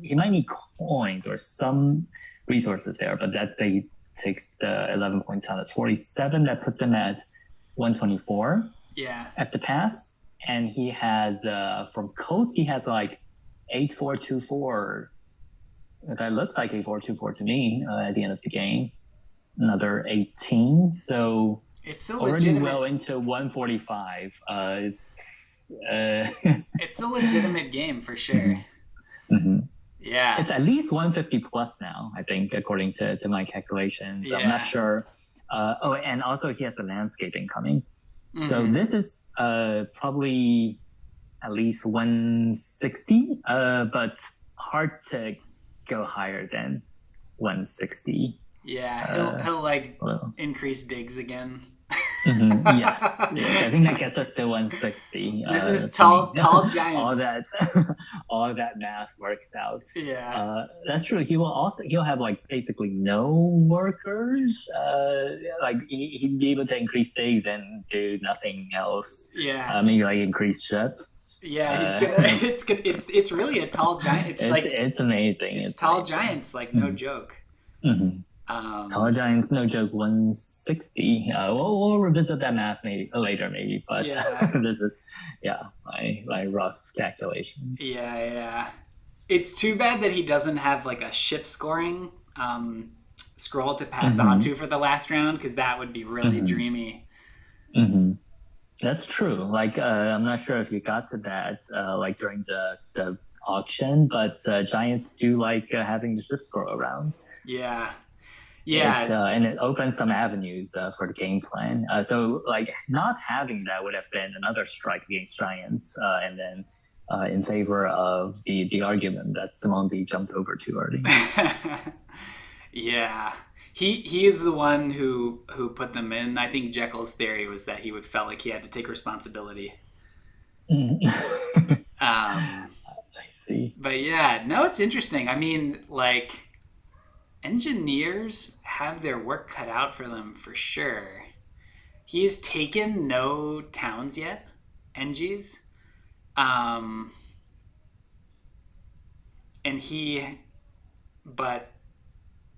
S3: He might need coins or some resources there, but let's say he takes the 11 points out. That's 47. That puts him at 124 at the pass. And he has, from codes, he has like 8424. That looks like 8424 to me at the end of the game. Another 18. So
S1: it's still
S3: already
S1: legitimate.
S3: well into 145.
S1: It's a legitimate game for sure. Yeah.
S3: It's at least 150 plus now, I think, according to my calculations. I'm not sure. And also he has the landscaping coming. So this is probably at least 160, but hard to go higher than 160.
S1: Yeah, he'll like increase digs again.
S3: Yes, I think that gets us to 160.
S1: This is tall giants.
S3: All that math works out.
S1: Yeah,
S3: that's true. He'll have like basically no workers. Like he'd be able to increase digs and do nothing else.
S1: Yeah,
S3: maybe like increase ships.
S1: Yeah, it's really a tall giant.
S3: It's amazing.
S1: It's tall giants, like no joke.
S3: Tall giants, no joke, 160. We'll revisit that math later, but this is, my rough calculations.
S1: Yeah. It's too bad that he doesn't have like a ship scoring scroll to pass on to for the last round, because that would be really dreamy.
S3: That's true. Like, I'm not sure if you got to that like during the auction, but giants do like having the ship scroll around.
S1: Yeah.
S3: And it opens some avenues for the game plan. So, like, not having that would have been another strike against giants, and then in favor of the argument that Simonbe jumped over too early.
S1: Yeah, he is the one who put them in. I think Jekyll's theory was that he felt like he had to take responsibility.
S3: I see.
S1: But yeah, no, it's interesting. I mean, like, engineers have their work cut out for them for sure. He's taken no towns yet, NGs. But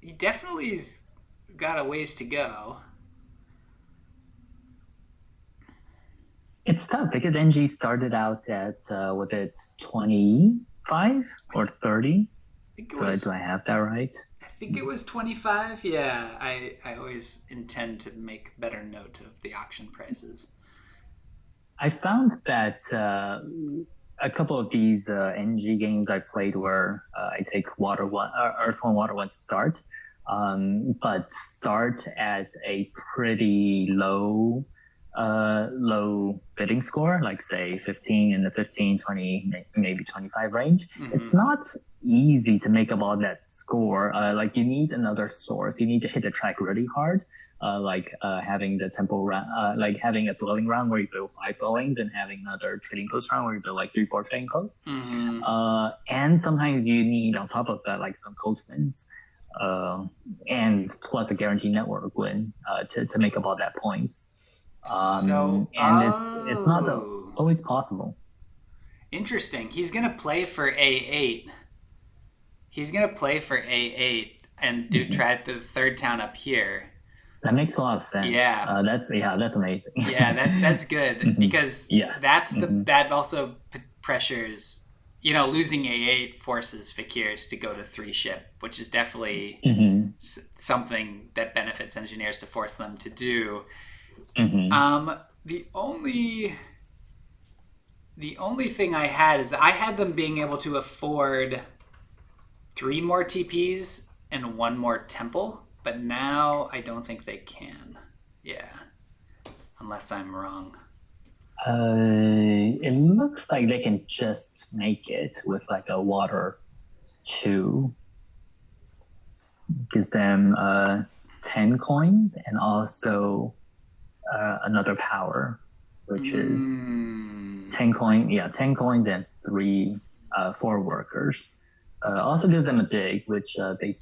S1: he definitely's got a ways to go.
S3: It's tough because NG started out at, was it 25 or 30? Do I have that right?
S1: I think it was 25. Yeah, I always intend to make better note of the auction prices.
S3: I found that a couple of these NG games I played where I take Earth 1, Water 1 to start, but start at a pretty low bidding score, like say 15 in the 15, 20, maybe 25 range. It's not easy to make up all that score. Like you need another source. You need to hit the track really hard, like having the temple round, like having a dwelling round where you build 5 dwellings and having another trading post round where you build like 3-4 trading posts. And sometimes you need on top of that like some coast wins, and plus a guaranteed network win to make up all that points. It's not always possible.
S1: Interesting. He's gonna play for A8. And try the third town up here.
S3: That makes a lot of sense.
S1: Yeah,
S3: that's amazing.
S1: Yeah, that's good because that also pressures. Losing A8 forces Fakirs to go to 3 ship, which is definitely something that benefits engineers to force them to do. The only thing I had is I had them being able to afford 3 more TPs and 1 more temple, but now I don't think they can. Yeah, unless I'm wrong.
S3: It looks like they can just make it with like a water 2. Gives them 10 coins and also another power which is 10 coins and 4 workers. Also gives them a dig, which they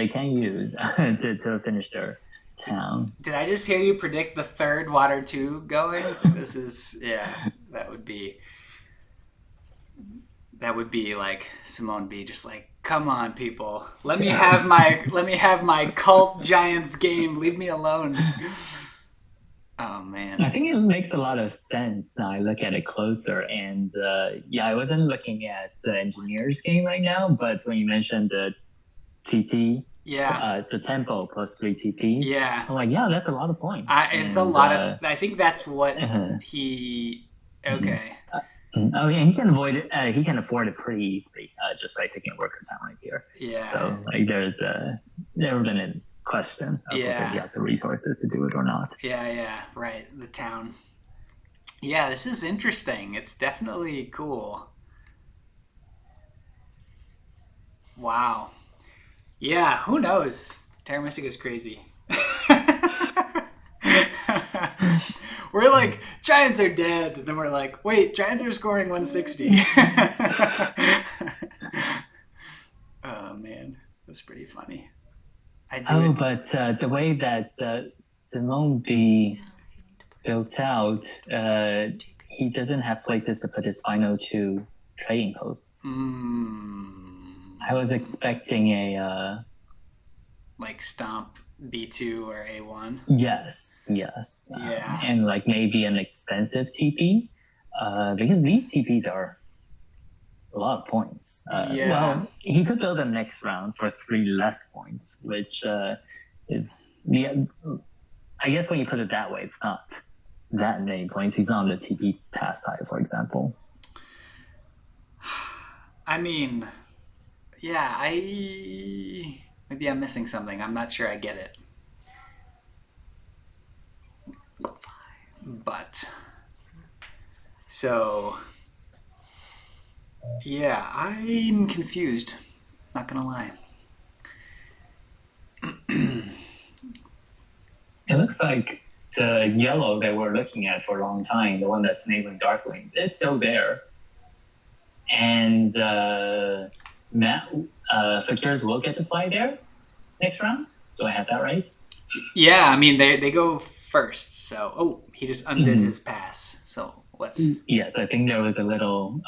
S3: can use to finish their town.
S1: Did I just hear you predict the third water 2 going? This is, yeah, that would be like Simonbe, just like, come on, people, let me have my cult giants game. Leave me alone. Oh man,
S3: I think it makes a lot of sense now I look at it closer. And I wasn't looking at the engineer's game right now, but when you mentioned the TP, the tempo plus 3 TP, I'm like, yeah, that's a lot of points.
S1: It's a lot of. I think that's what he. Okay.
S3: Oh yeah, he can avoid it. He can afford it pretty easily just by taking a worker town right here.
S1: Yeah.
S3: So like, there's never been a question of whether he has the resources to do it or not.
S1: Yeah, right. The town. Yeah, this is interesting. It's definitely cool. Wow. Yeah, who knows? Terra Mystica is crazy. We're like, giants are dead. And then we're like, wait, giants are scoring 160. Oh, man. That's pretty funny.
S3: But the way that Simonbe built out, he doesn't have places to put his final 2 trading posts. I was expecting a...
S1: like stomp B2 or A1?
S3: Yes.
S1: Yeah.
S3: And like maybe an expensive TP, because these TPs are a lot of points. Well, he could build the next round for 3 less points, which is... I guess when you put it that way, it's not that many points. He's on the TP pass type, for example.
S1: I mean, yeah, maybe I'm missing something. I'm not sure I get it. But, so, yeah, I'm confused. Not gonna lie.
S3: It looks like the yellow that we're looking at for a long time, the one that's enabling Darklings, is still there. And Fakirs will get to fly there next round. Do I have that right?
S1: Yeah, I mean, they go first. So, he just undid his pass. So, let's...
S3: Yes, I think there was a little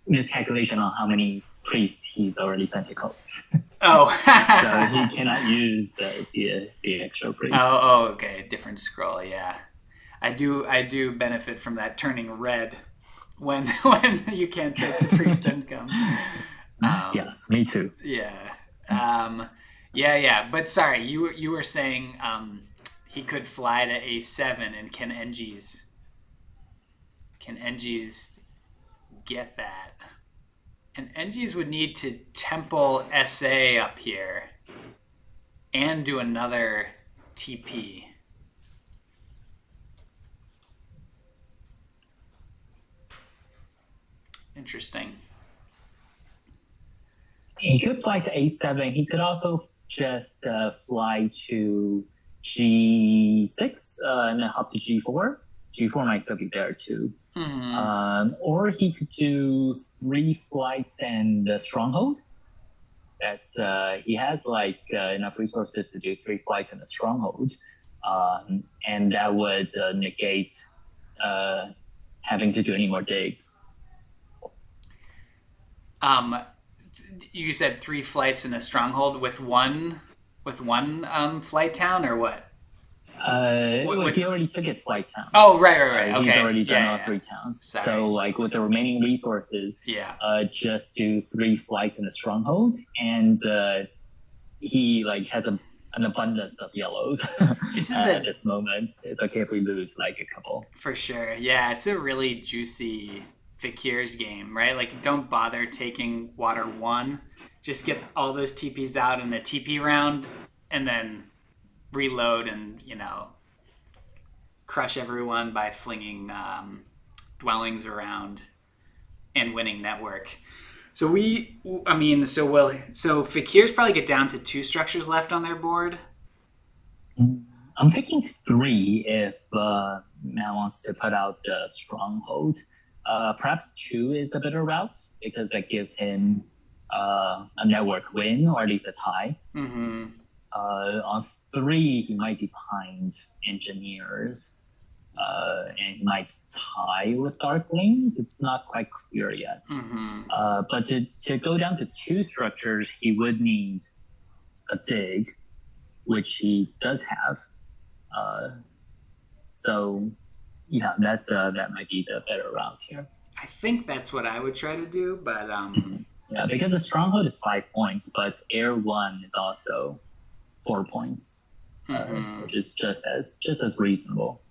S3: miscalculation on how many priests he's already sent to cults.
S1: Oh.
S3: So he cannot use the extra priest.
S1: Oh, okay. Different scroll, yeah. I do benefit from that turning red when you can't take the priest income.
S3: Yes, me too.
S1: Yeah. Yeah. But sorry, you were saying he could fly to A7, and can NGs get that? And NGs would need to temple SA up here and do another TP. Interesting.
S3: He could fly to A7. He could also just fly to G6 and then hop to G4. G4 might still be there too. Or he could do 3 flights and the stronghold. That's he has like enough resources to do 3 flights in the stronghold, and that would negate having to do any more digs.
S1: You said 3 flights in a stronghold with one flight town, or what?
S3: He already took his flight town.
S1: Oh, right. Okay.
S3: He's already done all 3 towns.
S1: Sorry.
S3: So, like, with the remaining resources, just do 3 flights in the stronghold, and he like has an abundance of yellows. At this moment, it's okay if we lose like a couple.
S1: For sure. Yeah, it's a really juicy Fakir's game, right? Like, don't bother taking water 1. Just get all those TPs out in the TP round, and then reload and, crush everyone by flinging dwellings around and winning network. So Fakirs probably get down to 2 structures left on their board.
S3: I'm thinking 3 if Matt wants to put out the stronghold. Perhaps 2 is the better route because that gives him a network win or at least a tie.
S1: Mm-hmm.
S3: On 3, he might be behind engineers. And he might tie with Darklings. It's not quite clear yet.
S1: Mm-hmm.
S3: But to go down to 2 structures, he would need a dig, which he does have. So, yeah, that might be the better route here.
S1: I think that's what I would try to do, but
S3: yeah, because the stronghold is 5 points, but Air 1 is also 4 points, which is just as reasonable.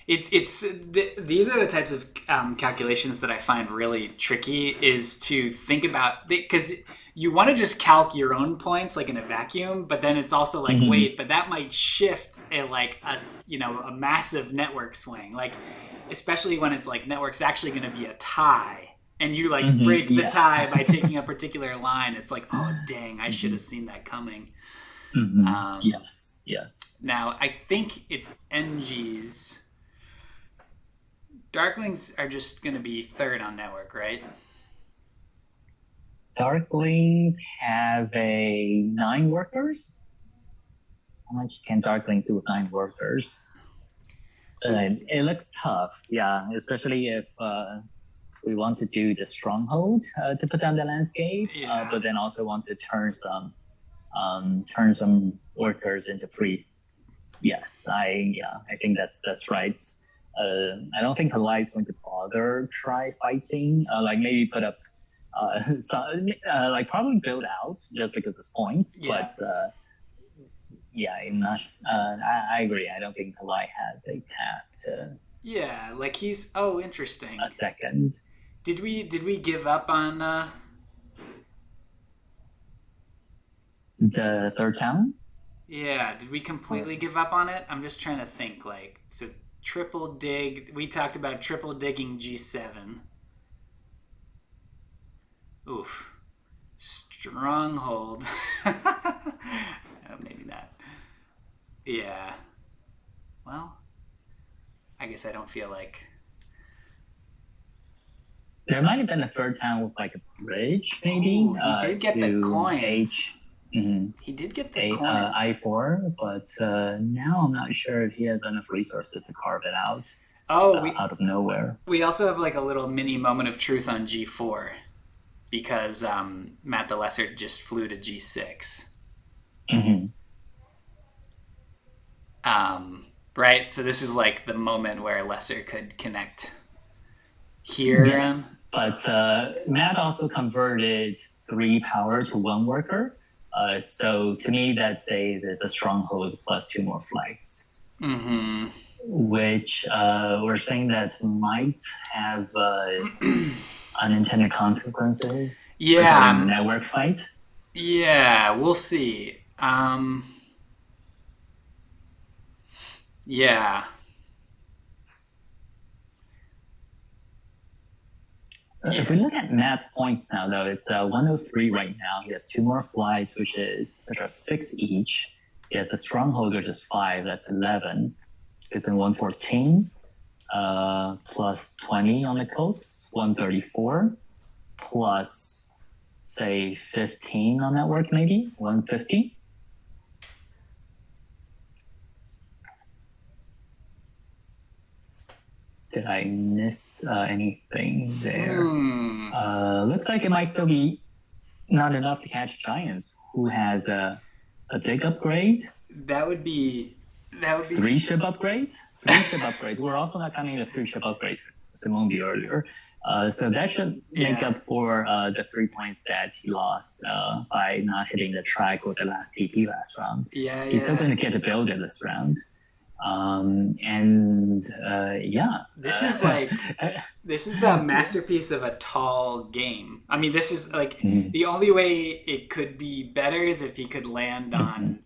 S1: These are the types of calculations that I find really tricky, is to think about, because you want to just calc your own points like in a vacuum, but then it's also like, wait, but that might shift a massive network swing, like especially when it's like network's actually going to be a tie and you like break the tie by taking a particular line. It's like, oh dang, I should have seen that coming.
S3: Yes.
S1: Now I think it's NG's. Darklings are just going to be 3rd on network, right?
S3: Darklings have a 9 workers. How much can Darklings do with 9 workers? It looks tough, yeah, especially if we want to do the stronghold to put down the landscape, but then also want to turn some workers into priests. Yes, I think that's right. I don't think Haligh is going to bother try fighting. Like maybe put up, like probably build out just because it's points. Yeah. But I'm not. I agree. I don't think Haligh has a path to.
S1: Yeah, like he's interesting.
S3: A second.
S1: Did we give up on
S3: the 3rd town?
S1: Yeah, did we completely give up on it? I'm just trying to think. Like, so triple dig. We talked about triple digging G7. Oof. Stronghold. Maybe not. Yeah. Well, I guess I don't feel like.
S3: There might have been a 3rd town with like a bridge, maybe.
S1: Ooh, he did get the coins. He did get the coins.
S3: I4, but now I'm not sure if he has enough resources to carve it out. Out of nowhere.
S1: We also have like a little mini moment of truth on G4 because Matt the Lesser just flew to G6. Right? So this is like the moment where Lesser could connect here.
S3: Yes, but Matt also converted 3 power to 1 worker. So to me, that says it's a stronghold plus 2 more flights. Which we're saying that might have unintended consequences.
S1: Yeah.
S3: For the network fight.
S1: Yeah, we'll see. Yeah.
S3: If we look at Matt's points now, though, it's 103 right now. He has 2 more flights, which are 6 each. He has the stronghold, which is 5. That's 11. It's in 114, plus 20 on the coats, 134, plus say 15 on network, maybe 150. Did I miss anything there? Looks like it might still be not enough to catch Giants, who has a dig upgrade.
S1: That would be
S3: 3 ship upgrades. 3 ship upgrades. We're also not counting the 3 ship upgrades Simonbe earlier. So that should make up for the 3 points that he lost by not hitting the track with the last TP last round. He's still going to get to build it this round.
S1: This is a masterpiece of a tall game. I mean, this is like the only way it could be better is if he could land on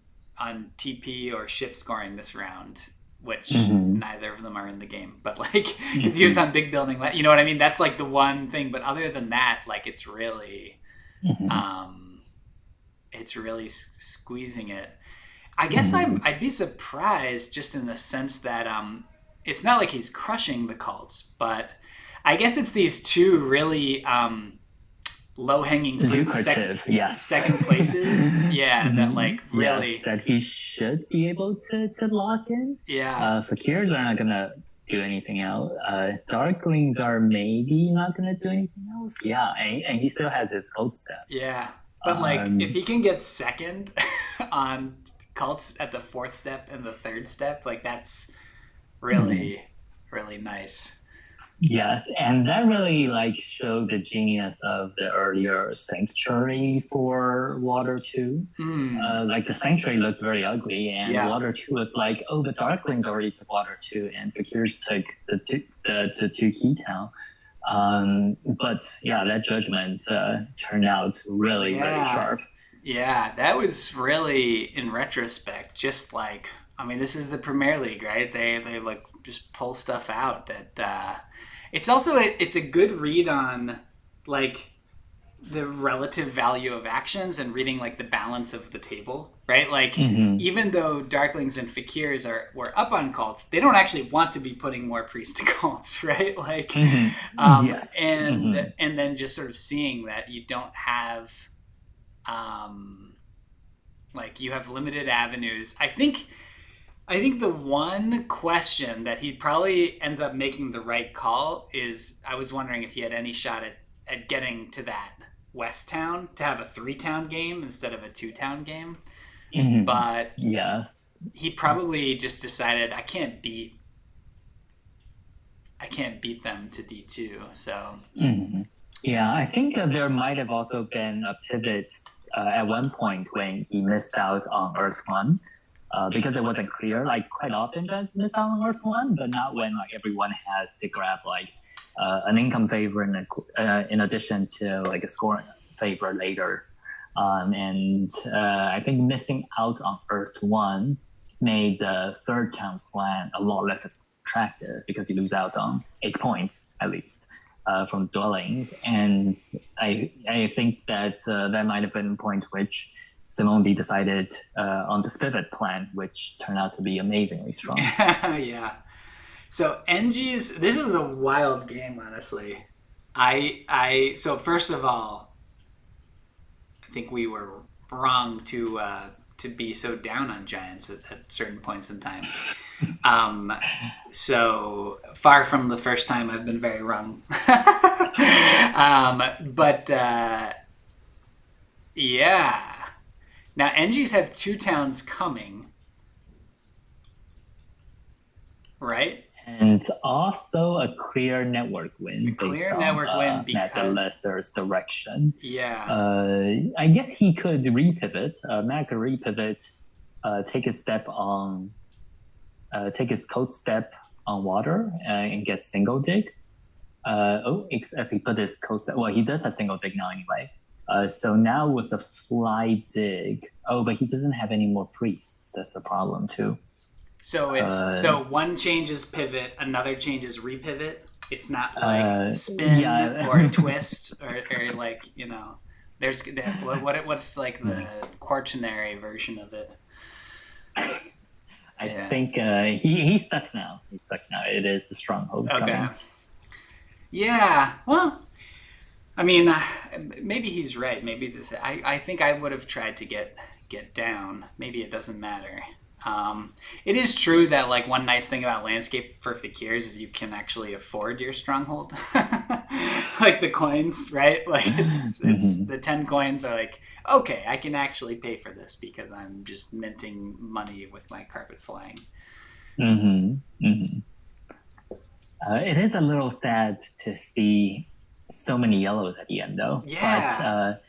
S1: TP or ship scoring this round, which neither of them are in the game. But like his use on big building, you know what I mean? That's like the one thing. But other than that, like it's really squeezing it. I guess I'd be surprised just in the sense that it's not like he's crushing the cults, but I guess it's these two really low hanging fruit
S3: Lucrative, yes.
S1: second places. Yeah, that like really
S3: Yes, that he should be able to lock in.
S1: yeah.
S3: Fakirs are not gonna do anything else. Darklings are maybe not gonna do anything else. Yeah, and he still has his cult step.
S1: Yeah. But like if he can get second on cults at the fourth step and the third step, like that's really really nice.
S3: Yes, and that really like showed the genius of the earlier Sanctuary for Water 2. Like the Sanctuary looked very ugly, and Water 2 was like, oh, the Darklings already took Water 2, and Fakirs took the two Key Town. But yeah, that judgment turned out really sharp.
S1: Yeah, that was really, in retrospect, just like, I mean, this is the Premier League, right? They like just pull stuff out that it's also it's a good read on like the relative value of actions and reading like the balance of the table, right? Like even though Darklings and Fakirs were up on cults, they don't actually want to be putting more priests to cults, right? Like
S3: yes.
S1: And then just sort of seeing that you don't have like you have limited avenues. I think the one question that he probably ends up making the right call is I was wondering if he had any shot at getting to that West Town to have a 3-town game instead of a 2-town game. But
S3: yes,
S1: he probably just decided I can't beat them to D2. So
S3: yeah, I think there might have also been a pivot at one point when he missed out on Earth 1. Because it wasn't clear, like quite often Giants miss out on Earth 1, but not when like everyone has to grab like an income favor in addition to like a scoring favor later. And I think missing out on Earth 1 made the 3rd town plan a lot less attractive because you lose out on 8 points at least from dwellings. And I think that that might have been a point which Simonbe decided on this pivot plan, which turned out to be amazingly strong.
S1: Yeah. So NG's, this is a wild game, honestly. So first of all, I think we were wrong to be so down on Giants at certain points in time. So far from the first time I've been very wrong. But yeah. Now, NGs have 2 towns coming, right?
S3: And also a clear network win.
S1: Because
S3: Matt the Lesser's direction.
S1: Yeah.
S3: I guess he could repivot. Matt could repivot, take his code step on water and get single dig. Except he put his code step. Well, he does have single dig now anyway. So now with the fly dig, but he doesn't have any more priests. That's the problem too.
S1: So it's so one changes pivot, another changes repivot. It's not like spin or twist or like there's what's like the quaternary version of it.
S3: I think he's stuck now. It is the strongholds coming.
S1: Yeah. Well. I mean, maybe he's right. Maybe this. I think I would have tried to get down. Maybe it doesn't matter. It is true that like one nice thing about landscape for Fakirs is you can actually afford your stronghold, like the coins, right? Like it's the 10 coins are like okay, I can actually pay for this because I'm just minting money with my carpet flying.
S3: It is a little sad to see so many yellows at the end though.
S1: Yeah.
S3: But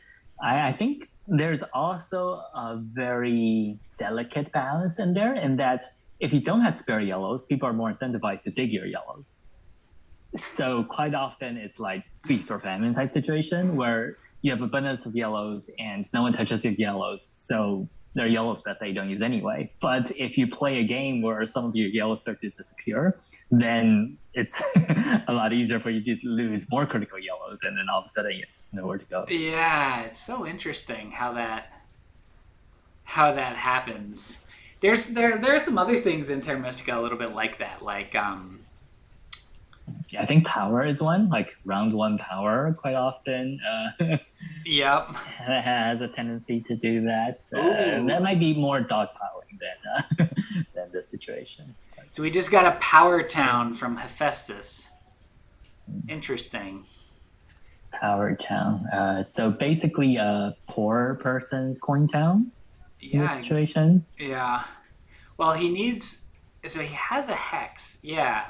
S3: I think there's also a very delicate balance in there in that if you don't have spare yellows, people are more incentivized to dig your yellows. So quite often it's like feast or famine type situation where you have abundance of yellows and no one touches your yellows. So they're yellows that they don't use anyway. But if you play a game where some of your yellows start to disappear, then it's a lot easier for you to lose more critical yellows, and then all of a sudden you know where to go.
S1: Yeah, it's so interesting how that happens. There are some other things in Terra Mystica a little bit like that, like
S3: I think power is one, like round one power quite often
S1: yep.
S3: has a tendency to do that.
S1: Ooh.
S3: That might be more dogpiling than the situation.
S1: So we just got a power town from Hefaistos. Interesting.
S3: Power town. So basically a poor person's coin town in this situation.
S1: Yeah. Well, he needs... So he has a hex. Yeah.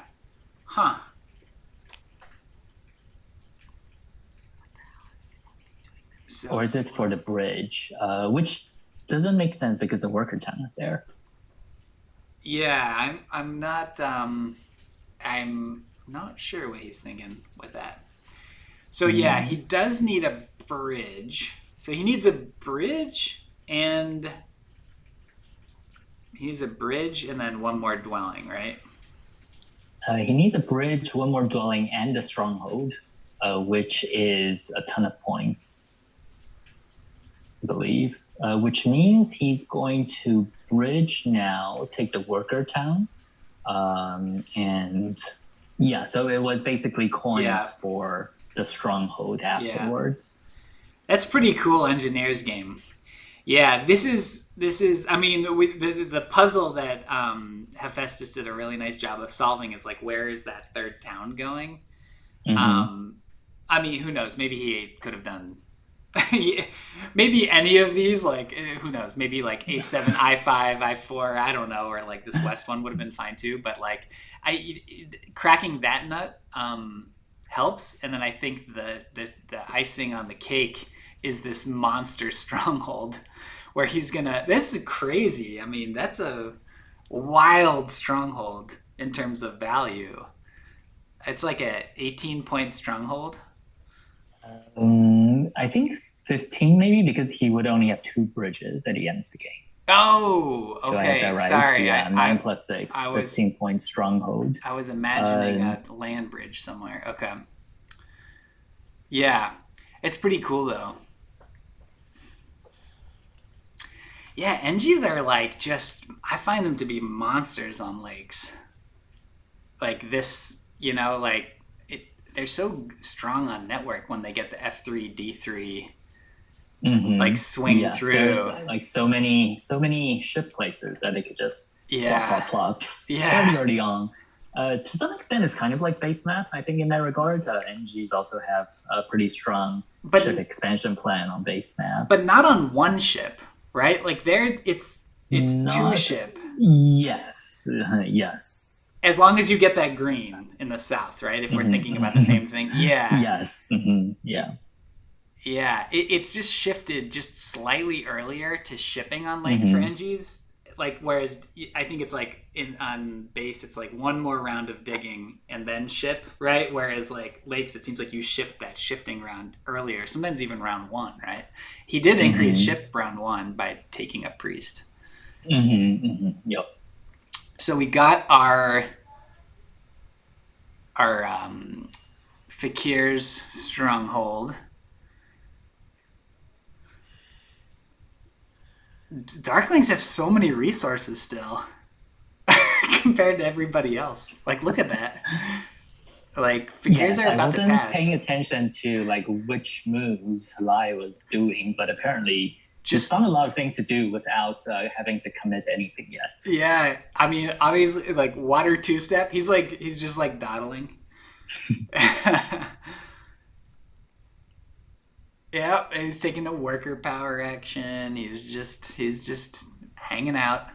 S1: Huh. So,
S3: Or is it for the bridge? Which doesn't make sense because the worker town is there.
S1: yeah, I'm not sure what he's thinking with that. So yeah, he does need a bridge. So he needs a bridge and then one more dwelling, right?
S3: He needs a bridge, one more dwelling, and a stronghold, which is a ton of points, I believe. Which means he's going to bridge now, take the worker town, and yeah. So it was basically coins for the stronghold afterwards.
S1: That's pretty cool engineer's game. Yeah, this is. I mean, the puzzle that Hefaistos did a really nice job of solving is like, where is that third town going? I mean, who knows? Maybe he could have done. Maybe any of these, like, who knows? Maybe like H7, I5, I4. I don't know, or like this west one would have been fine too. But like, cracking that nut helps, and then I think the icing on the cake is this monster stronghold where he's gonna... This is crazy. I mean, that's a wild stronghold in terms of value. It's like a 18-point stronghold.
S3: I think 15 maybe, because he would only have 2 bridges at the end of the game.
S1: Oh, okay.
S3: So I have that right.
S1: Sorry.
S3: Yeah, 9 plus 6, 15-point stronghold.
S1: I was imagining a land bridge somewhere. Okay. Yeah. It's pretty cool, though. Yeah, NGs are like just... I find them to be monsters on lakes. Like this, you know, like... They're so strong on network when they get the F3, D3, like swing through.
S3: There's like so many ship places that they could just plop.
S1: Yeah.
S3: It's already on. To some extent, it's kind of like base map, I think, in that regard. NGs also have a pretty strong ship expansion plan on base map.
S1: But not on one ship, right? Like it's not, 2 ship.
S3: Yes. Yes.
S1: As long as you get that green in the south, right? If we're thinking about the same thing. Yeah.
S3: Yes. Yeah.
S1: Yeah. It's just shifted just slightly earlier to shipping on lakes for NGs. Like, whereas I think it's like on base, it's like one more round of digging and then ship, right? Whereas like lakes, it seems like you shift that shifting round earlier, sometimes even round 1, right? He did increase ship round 1 by taking a priest.
S3: Yep.
S1: So we got our Fakir's stronghold. Darklings have so many resources still compared to everybody else. Like, look at that. Like, Fakirs are about to pass.
S3: I wasn't paying attention to like which moves Haligh was doing, but apparently just found a lot of things to do without having to commit anything yet.
S1: Yeah, I mean, obviously, like water 2-step. He's just like dawdling. Yeah, he's taking a worker power action. He's just hanging out.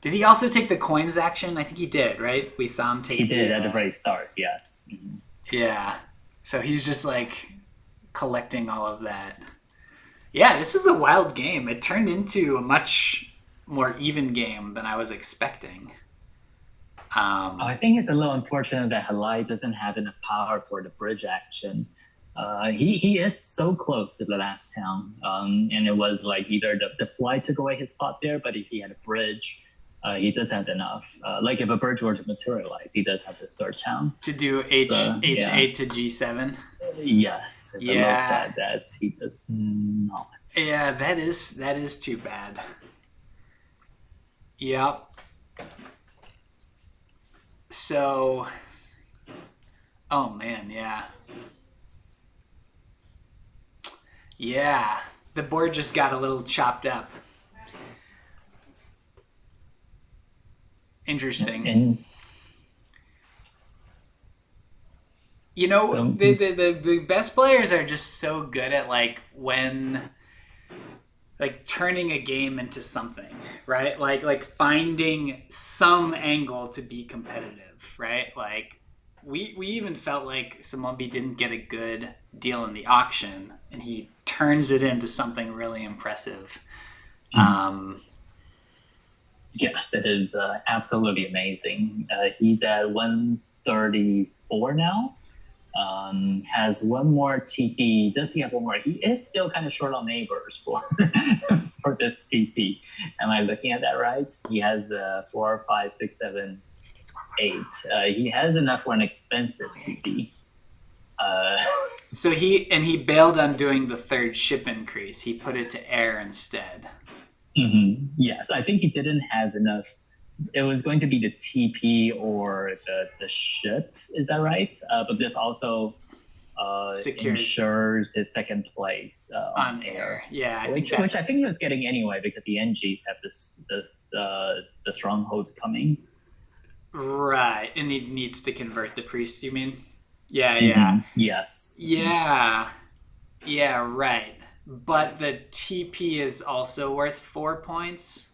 S1: Did he also take the coins action? I think he did, right? We saw him take.
S3: He did at the very start. Yes.
S1: Yeah, so he's just like collecting all of that. Yeah, this is a wild game. It turned into a much more even game than I was expecting.
S3: I think it's a little unfortunate that Haligh doesn't have enough power for the bridge action. He is so close to the last town, and it was like either the fly took away his spot there, but if he had a bridge, he does have enough. Like if a bridge were to materialize, he does have the third town.
S1: To do H8 to G7?
S3: Yes. It's a little sad that he does not.
S1: Yeah, that is too bad. Yep. So, oh man, yeah. Yeah, the board just got a little chopped up. Interesting.
S3: And
S1: You know,
S3: so
S1: the best players are just so good at like turning a game into something, right? Like finding some angle to be competitive, right? Like we even felt like Simonbe didn't get a good deal in the auction, and he turns it into something really impressive.
S3: yes, it is absolutely amazing. He's at 134 now. Has one more TP. Does he have one more? He is still kind of short on neighbors for for this TP. Am I looking at that right? He has 4, 5, 6, 7, 8. He has enough for an expensive TP.
S1: So he bailed on doing the third ship increase. He put it to air instead.
S3: Yes, I think he didn't have enough. It was going to be the TP or the ship. Is that right? But this also ensures his second place on air.
S1: Yeah,
S3: which I think he was getting anyway because the NGs have the strongholds coming.
S1: Right, and he needs to convert the priest. You mean? Yeah.
S3: Yes.
S1: Yeah, right. But the TP is also worth 4 points.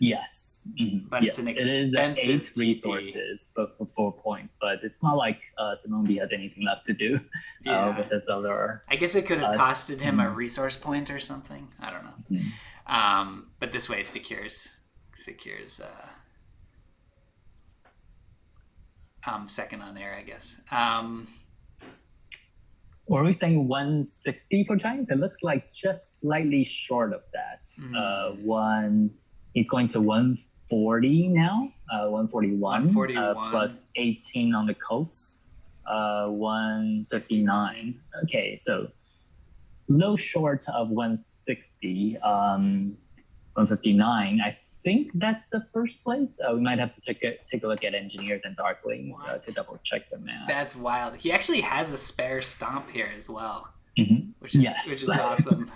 S3: Yes.
S1: But
S3: yes.
S1: It's an expensive
S3: it is 8
S1: TP.
S3: resources for 4 points, but it's not like Simonbe has anything left to do with this other.
S1: I guess it could have costed him a resource point or something. I don't know. But this way it secures second on air, I guess.
S3: Were we saying 160 for Giants? It looks like just slightly short of that. He's going to 140 now, 141, plus 18 on the Colts, 159. Okay, so low short of 160, 159. I think that's a first place. We might have to take a look at Engineers and Darklings to double check the math.
S1: That's wild. He actually has a spare stomp here as well, which
S3: yes.
S1: is awesome.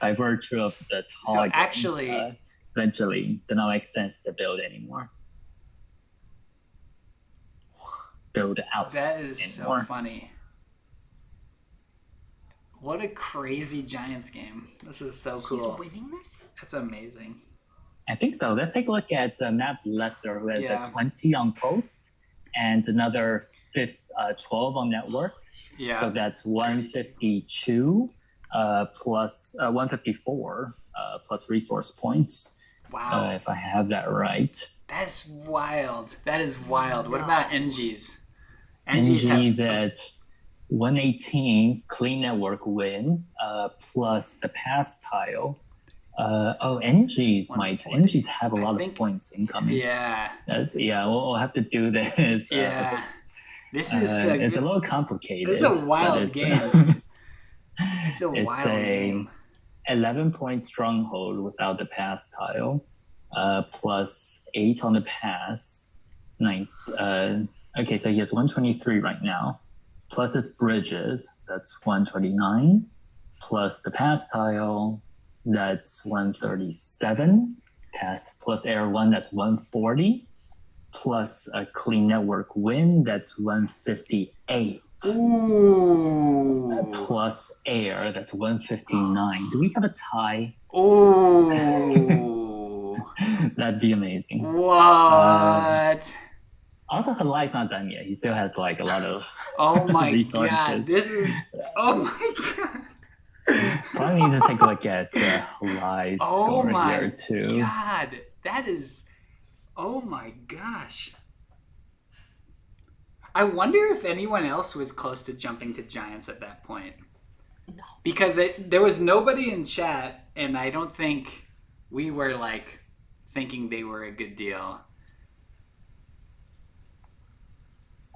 S3: By virtue of the target.
S1: So actually,
S3: eventually, it doesn't make sense to build anymore. Build out.
S1: That is
S3: anymore.
S1: so funny. What a crazy Giants game. This is so cool.
S2: He's winning this?
S1: That's amazing.
S3: I think so. Let's take a look at Matt Lesser, who has 20 on Colts and another 12 on Network.
S1: Yeah.
S3: So that's 152 plus 154 plus resource points.
S1: Wow.
S3: If I have that right.
S1: That's wild. That is wild. What about NGs?
S3: NGs at 118 clean network win plus the pass tile. NGs have a lot of points incoming.
S1: Yeah.
S3: We'll have to do this.
S1: This is
S3: it's a little complicated.
S1: It's a wild game. It's a wild game.
S3: 11-point stronghold without the pass tile, plus 8 on the pass. 9. Okay, so he has 123 right now. Plus his bridges, that's 129. Plus the pass tile, that's 137. Pass plus air 1, that's 140. Plus a clean network win, that's 158.
S1: Ooh.
S3: Plus air, that's 159. Do we have a tie?
S1: Ooh.
S3: That'd be amazing.
S1: What?
S3: Also, Haligh's not done yet. He still has like a lot of
S1: oh my
S3: resources.
S1: God. This is. Oh my God.
S3: Probably need to take a look at Haligh's score here too.
S1: God, that is. Oh my gosh. I wonder if anyone else was close to jumping to Giants at that point.
S2: No.
S1: Because there was nobody in chat, and I don't think we were like thinking they were a good deal.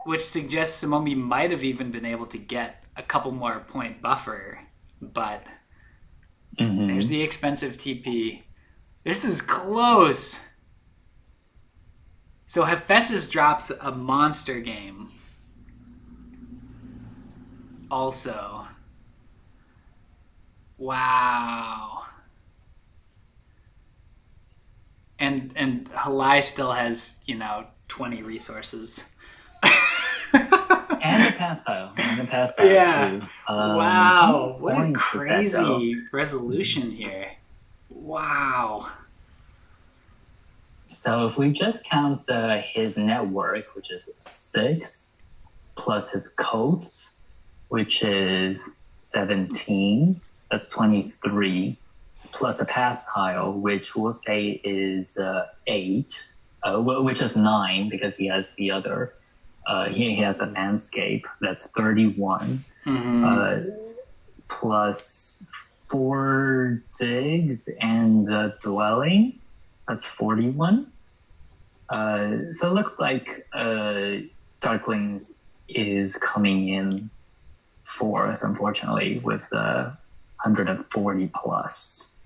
S1: Which suggests Simonbe might have even been able to get a couple more point buffer, but there's the expensive TP. This is close. So Hefaistos drops a monster game. Also. Wow. And Haligh still has, 20 resources.
S3: And the pastile.
S1: Yeah.
S3: Too.
S1: Wow. What a
S3: points is that,
S1: crazy resolution here. Wow.
S3: So if we just count his network, which is 6, plus his codes, which is 17, that's 23, plus the pastile, which we'll say is 8, which is 9 because he has the other. He has the landscape, that's 31, plus 4 digs and dwelling, that's 41. So it looks like Darklings is coming in 4th, unfortunately, with 140 plus.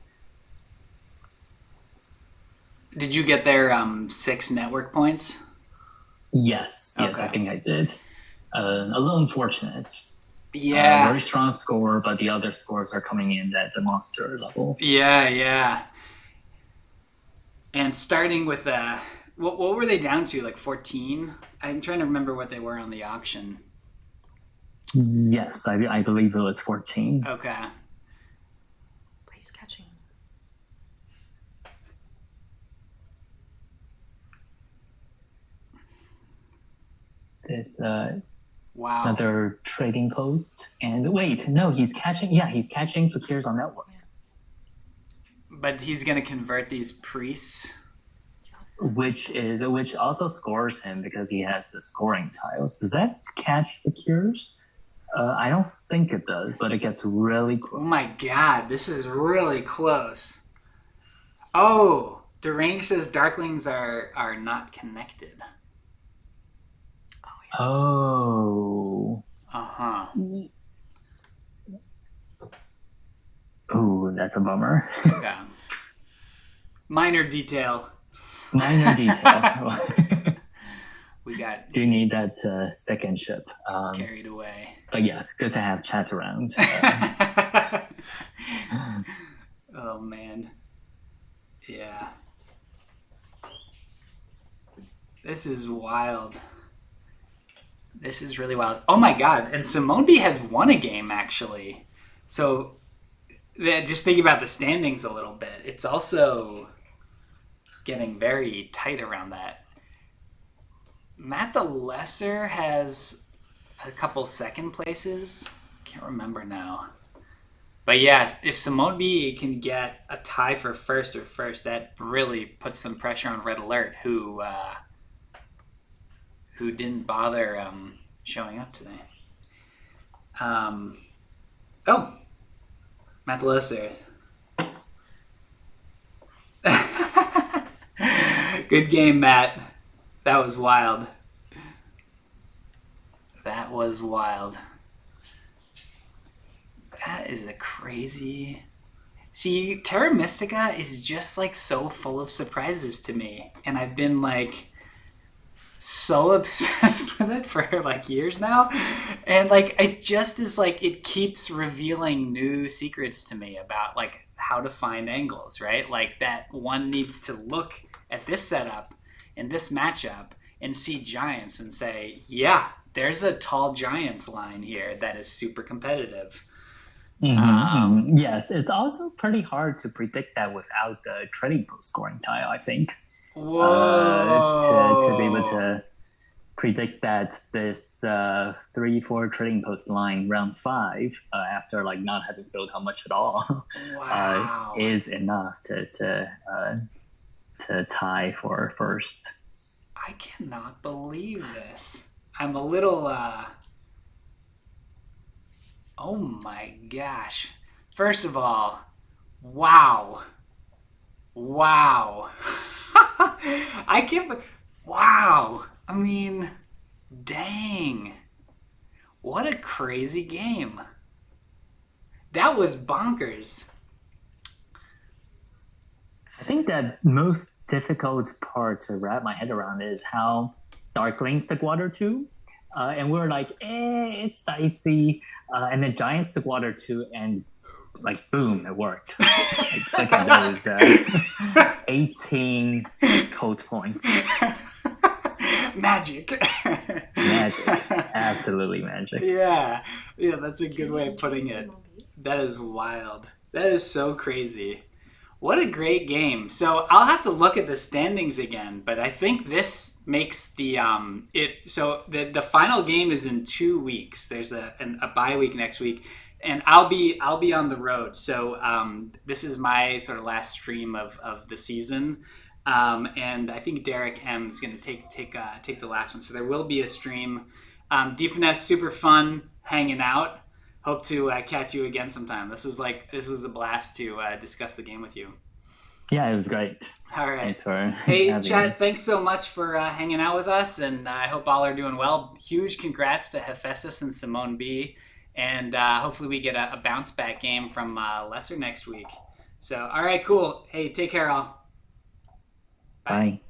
S1: Did you get their 6 network points?
S3: Yes,
S1: Okay.
S3: I think I did. A little unfortunate.
S1: Yeah.
S3: Very strong score, but the other scores are coming in at the monster level.
S1: Yeah. And starting with what were they down to? Like 14? I'm trying to remember what they were on the auction.
S3: Yes, I believe it was 14.
S1: Okay.
S2: But he's catching.
S3: There's
S1: Wow.
S3: another trading post. And wait, no, he's catching fakirs on network.
S1: But he's going to convert these priests.
S3: Which also scores him because he has the scoring tiles. Does that catch fakirs? I don't think it does, but it gets really close.
S1: Oh my god, this is really close. Oh, Deranged says Darklings are not connected.
S3: Oh.
S1: Uh-huh.
S3: Ooh, that's a bummer.
S1: Okay. Minor detail. We got...
S3: Do you need that second ship?
S1: Carried away.
S3: But yes, good to have chat around.
S1: Oh, man. Yeah. This is wild. This is really wild. Oh, my God. And Simonbe has won a game, actually. So... just thinking about the standings a little bit, it's also getting very tight around that. Matt the Lesser has a couple second places. Can't remember now. But yes, if Simonbe can get a tie for first, that really puts some pressure on RedAlert, who didn't bother showing up today. Oh. Matt the Lesser. Good game, Matt. That was wild. That is a crazy... See, Terra Mystica is just like so full of surprises to me. And I've been like so obsessed with it for like years now. And like it just is like it keeps revealing new secrets to me about like how to find angles, right? Like that one needs to look at this setup and this matchup and see giants and say, yeah, there's a tall giants line here that is super competitive.
S3: Yes, it's also pretty hard to predict that without the trading post scoring tile, I think.
S1: Whoa.
S3: To be able to predict that this 3-4 trading post line round 5 after like not having built how much at all is enough to tie for first.
S1: I cannot believe this. I'm a little oh my gosh. First of all, wow. I can't... Wow. I mean, dang. What a crazy game. That was bonkers.
S3: I think that most difficult part to wrap my head around is how Dark Lanes took water too. And we're like, it's dicey. And then Giants took water too, and like, boom, it worked. Like, look at those 18 code points.
S1: Magic.
S3: Magic. Absolutely magic.
S1: Yeah, that's a good way of putting it. That is wild. That is so crazy. What a great game. So I'll have to look at the standings again, but I think this makes the the final game is in 2 weeks. There's a bye week next week, and I'll be on the road. So this is my sort of last stream of the season. And I think Derek M is going to take the last one. So there will be a stream. DeepFinesse, super fun hanging out. Hope to catch you again sometime. This was a blast to discuss the game with you.
S3: Yeah, it was great.
S1: All right.
S3: Thanks for
S1: Hey, Chad, thanks so much for hanging out with us, and I hope all are doing well. Huge congrats to Hefaistos and Simonbe, and hopefully we get a bounce back game from Lesser next week. So, all right, cool. Hey, take care, all.
S3: Bye.